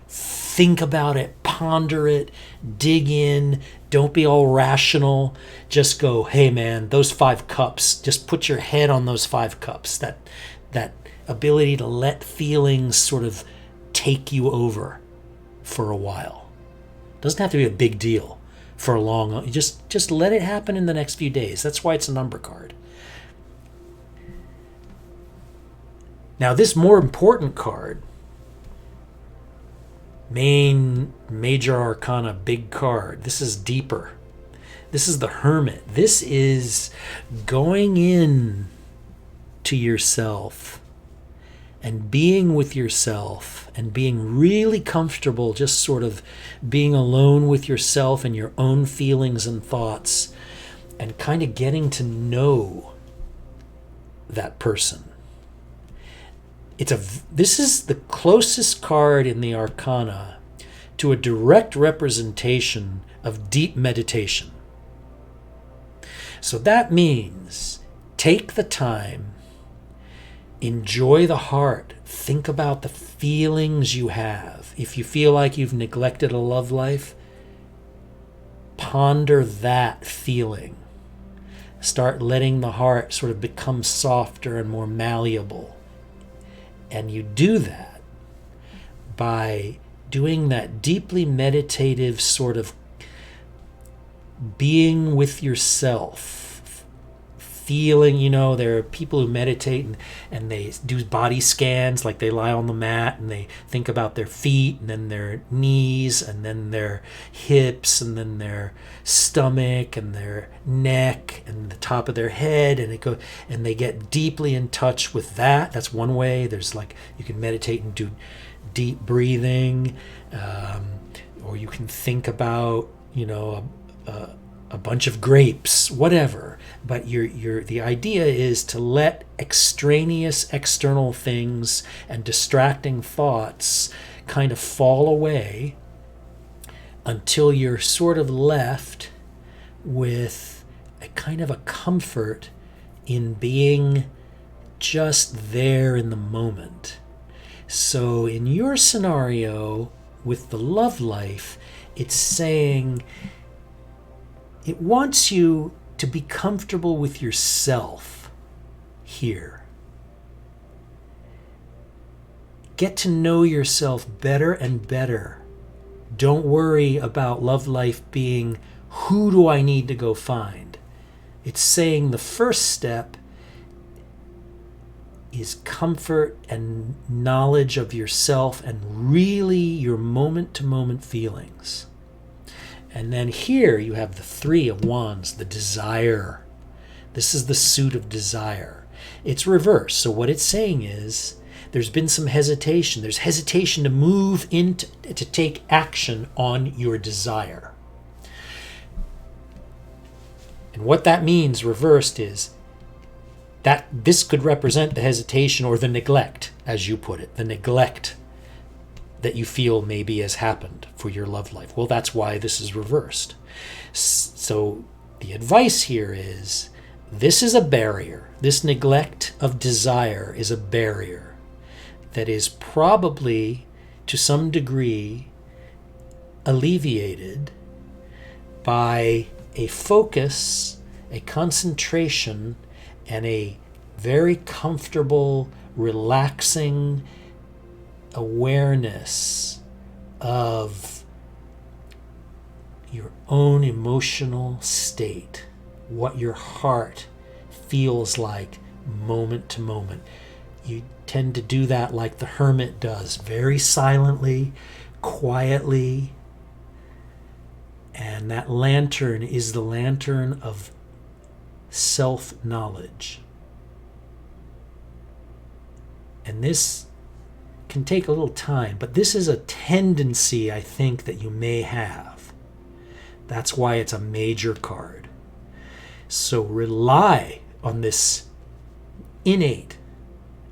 Think about it, ponder it, dig in. Don't be all rational. Just go, hey man, those 5 cups, just put your head on those 5 cups. That ability to let feelings sort of take you over for a while. Doesn't have to be a big deal for a long, you just let it happen in the next few days. That's why it's a number card. Now this more important card, major arcana, big card. This is deeper. This is the Hermit. This is going in to yourself and being with yourself and being really comfortable, just sort of being alone with yourself and your own feelings and thoughts, and kind of getting to know that person. This is the closest card in the Arcana to a direct representation of deep meditation. So that means take the time, enjoy the heart, think about the feelings you have. If you feel like you've neglected a love life, ponder that feeling. Start letting the heart sort of become softer and more malleable. And you do that by doing that deeply meditative sort of being with yourself, feeling, there are people who meditate and they do body scans, like they lie on the mat and they think about their feet and then their knees and then their hips and then their stomach and their neck and the top of their head, and they get deeply in touch with that. That's one way. There's you can meditate and do deep breathing, or you can think about a bunch of grapes, whatever. But the idea is to let extraneous external things and distracting thoughts kind of fall away until you're sort of left with a kind of a comfort in being just there in the moment. So in your scenario with the love life, it's saying it wants you to be comfortable with yourself here. Get to know yourself better and better. Don't worry about love life being, who do I need to go find? It's saying the first step is comfort and knowledge of yourself and really your moment-to-moment feelings. And then here you have the 3 of Wands, the desire. This is the suit of desire. It's reversed. So what it's saying is there's been some hesitation. There's hesitation to move into, to take action on your desire. And what that means, reversed, is that this could represent the hesitation or the neglect, as you put it, the neglect that you feel maybe has happened for your love life. Well, that's why this is reversed. So the advice here is This is a barrier. This neglect of desire is a barrier that is probably, to some degree, alleviated by a focus, a concentration, and a very comfortable, relaxing awareness of your own emotional state, what your heart feels like moment to moment. You tend to do that like the hermit does, very silently, quietly. And that lantern is the lantern of self-knowledge. And this can take a little time, but this is a tendency, I think, that you may have. That's why it's a major card. So rely on this innate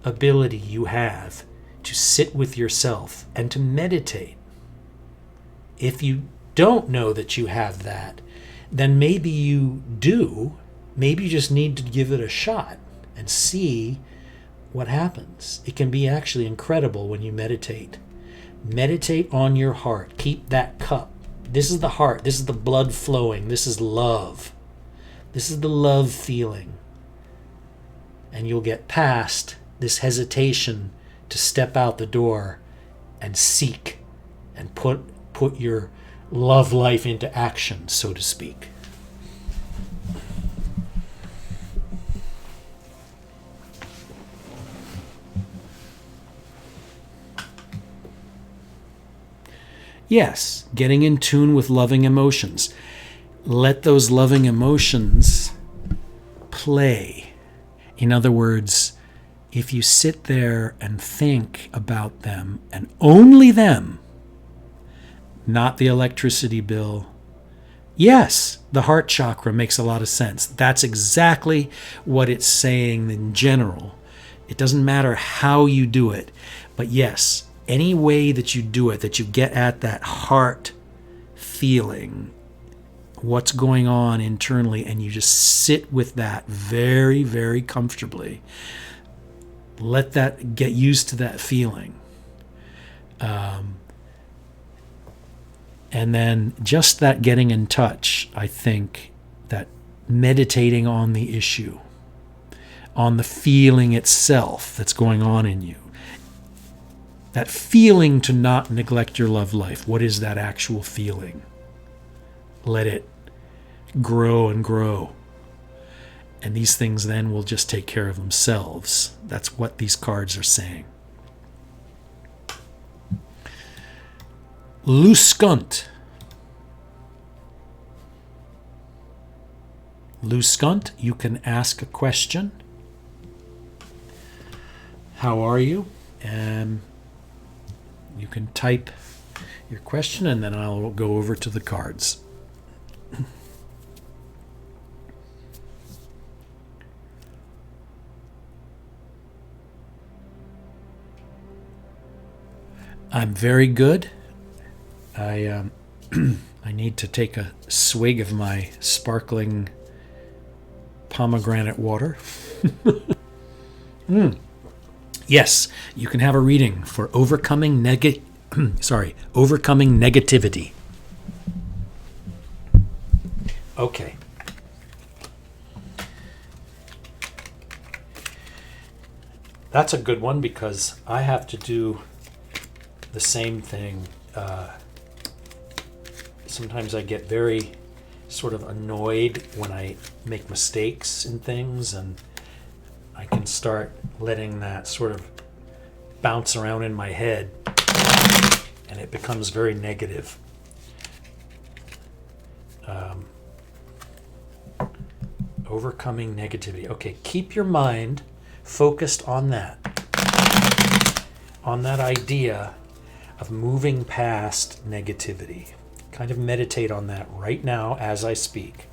ability you have to sit with yourself and to meditate. If you don't know that you have that, then maybe you do. Maybe you just need to give it a shot and see what happens. It can be actually incredible when you meditate. Meditate on your heart. Keep that cup. This is the heart. This is the blood flowing. This is love. This is the love feeling. And you'll get past this hesitation to step out the door and seek and put your love life into action, so to speak. Yes, getting in tune with loving emotions. Let those loving emotions play. In other words, if you sit there and think about them and only them, not the electricity bill, yes, the heart chakra makes a lot of sense. That's exactly what it's saying in general. It doesn't matter how you do it, but yes, any way that you do it, that you get at that heart feeling, what's going on internally, and you just sit with that very, very comfortably. Let that, get used to that feeling. And then just that getting in touch, I think, that meditating on the issue, on the feeling itself that's going on in you. That feeling to not neglect your love life. What is that actual feeling? Let it grow and grow. And these things then will just take care of themselves. That's what these cards are saying. Luskunt. Luskunt, you can ask a question. How are you? And you can type your question, and then I'll go over to the cards. I'm very good. I need to take a swig of my sparkling pomegranate water. Yes, you can have a reading for overcoming negativity. Okay. That's a good one because I have to do the same thing. Sometimes I get very sort of annoyed when I make mistakes in things, and I can start letting that sort of bounce around in my head, and it becomes very negative. Overcoming negativity. Okay, keep your mind focused on that idea of moving past negativity. Kind of meditate on that right now as I speak.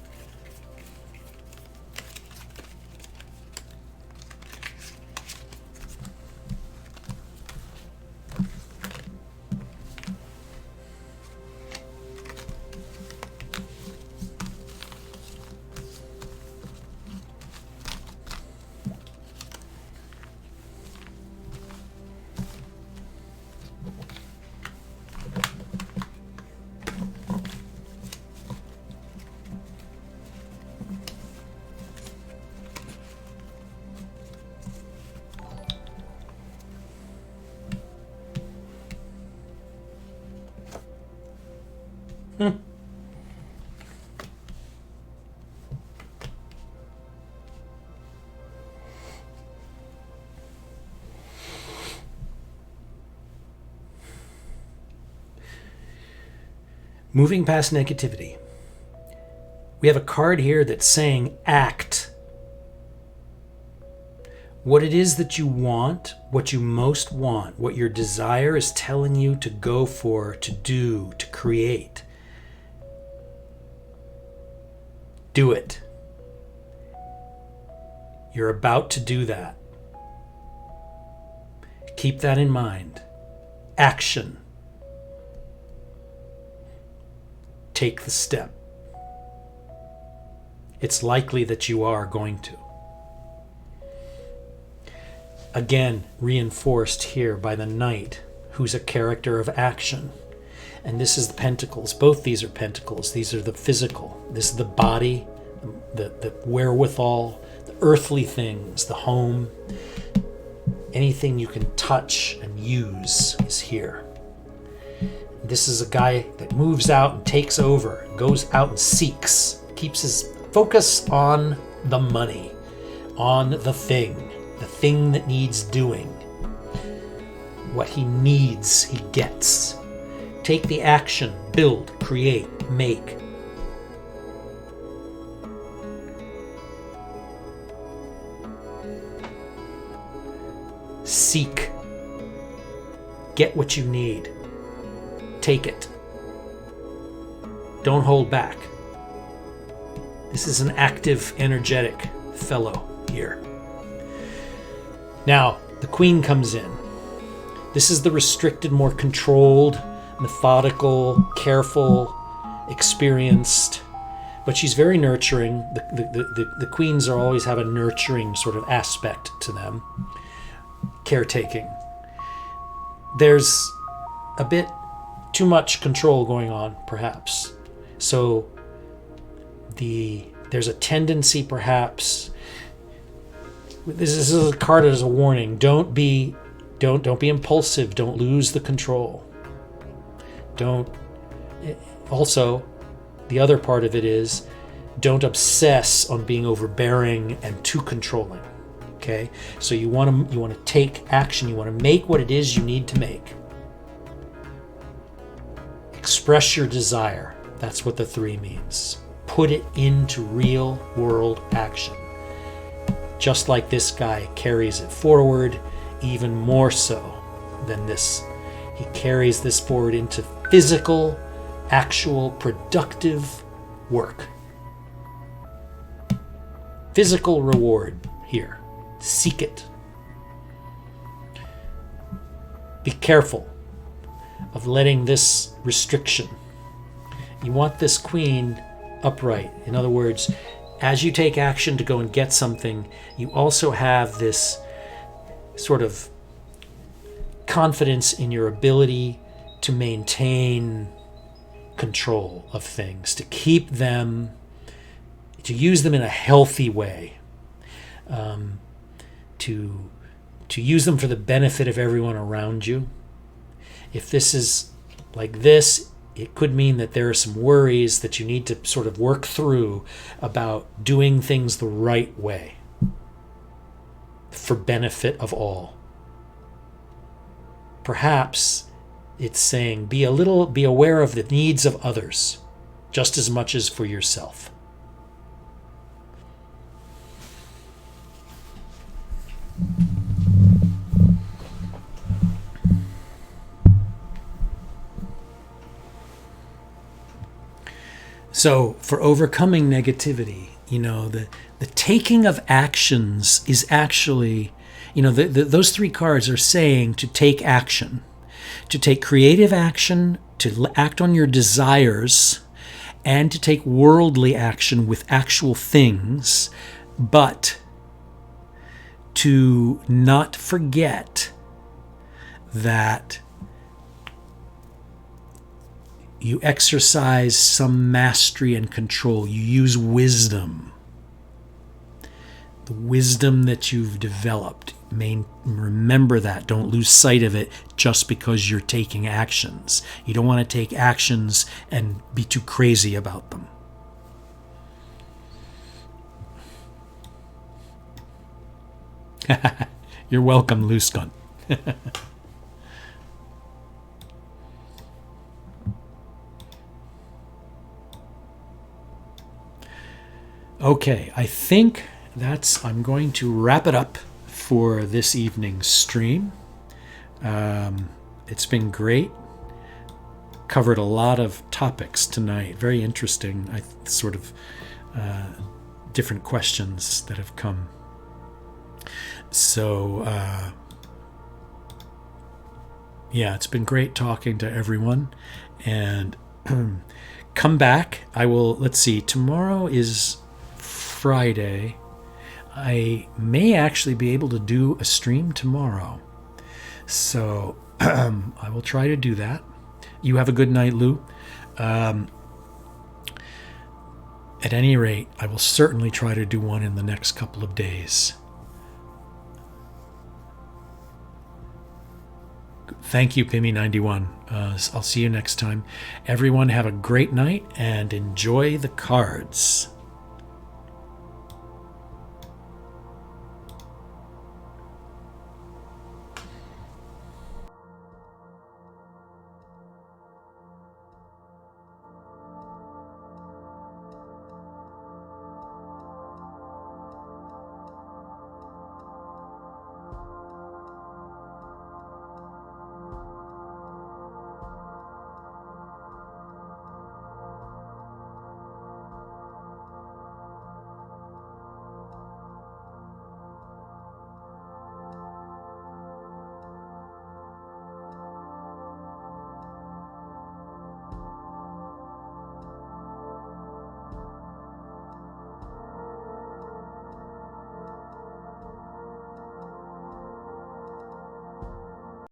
Moving past negativity, we have a card here that's saying act. What it is that you want, what you most want, what your desire is telling you to go for, to do, to create. Do it. You're about to do that. Keep that in mind. Action. Take the step. It's likely that you are going to. Again, reinforced here by the Knight, who's a character of action. And this is the Pentacles. Both these are Pentacles. These are the physical. This is the body, the wherewithal, the earthly things, the home. Anything you can touch and use is here. This is a guy that moves out and takes over, goes out and seeks, keeps his focus on the money, on the thing that needs doing. What he needs, he gets. Take the action, build, create, make. Seek. Get what you need. Take it. Don't hold back. This is an active, energetic fellow here. Now, the Queen comes in. This is the restricted, more controlled, methodical, careful, experienced, but she's very nurturing. The queens always have a nurturing sort of aspect to them. Caretaking. There's a bit too much control going on, perhaps. So there's a tendency, perhaps. This is a card as a warning. Don't be impulsive. Don't lose the control. Also, the other part of it is, don't obsess on being overbearing and too controlling. Okay? So you want to take action. You want to make what it is you need to make. Express your desire. That's what the 3 means. Put it into real world action. Just like this guy carries it forward, even more so than this. He carries this forward into physical, actual, productive work. Physical reward here. Seek it. Be careful of letting this restriction. You want this Queen upright. In other words, as you take action to go and get something, you also have this sort of confidence in your ability to maintain control of things, to keep them, to use them in a healthy way, to use them for the benefit of everyone around you. If this is like this, it could mean that there are some worries that you need to sort of work through about doing things the right way for benefit of all. Perhaps it's saying be aware of the needs of others just as much as for yourself. So for overcoming negativity, the taking of actions is actually, those 3 cards are saying to take action, to take creative action, to act on your desires, and to take worldly action with actual things, but to not forget that you exercise some mastery and control. You use wisdom. The wisdom that you've developed. Remember that. Don't lose sight of it just because you're taking actions. You don't want to take actions and be too crazy about them. You're welcome, Loose Gun. Okay, I think I'm going to wrap it up for this evening's stream. It's been great. Covered a lot of topics tonight. Very interesting. Sort of different questions that have come. So, yeah, it's been great talking to everyone. And come back. Let's see, tomorrow is Friday. I may actually be able to do a stream tomorrow. So I will try to do that. You have a good night, Lou. At any rate, I will certainly try to do one in the next couple of days. Thank you, Pimmy91. I'll see you next time. Everyone have a great night and enjoy the cards.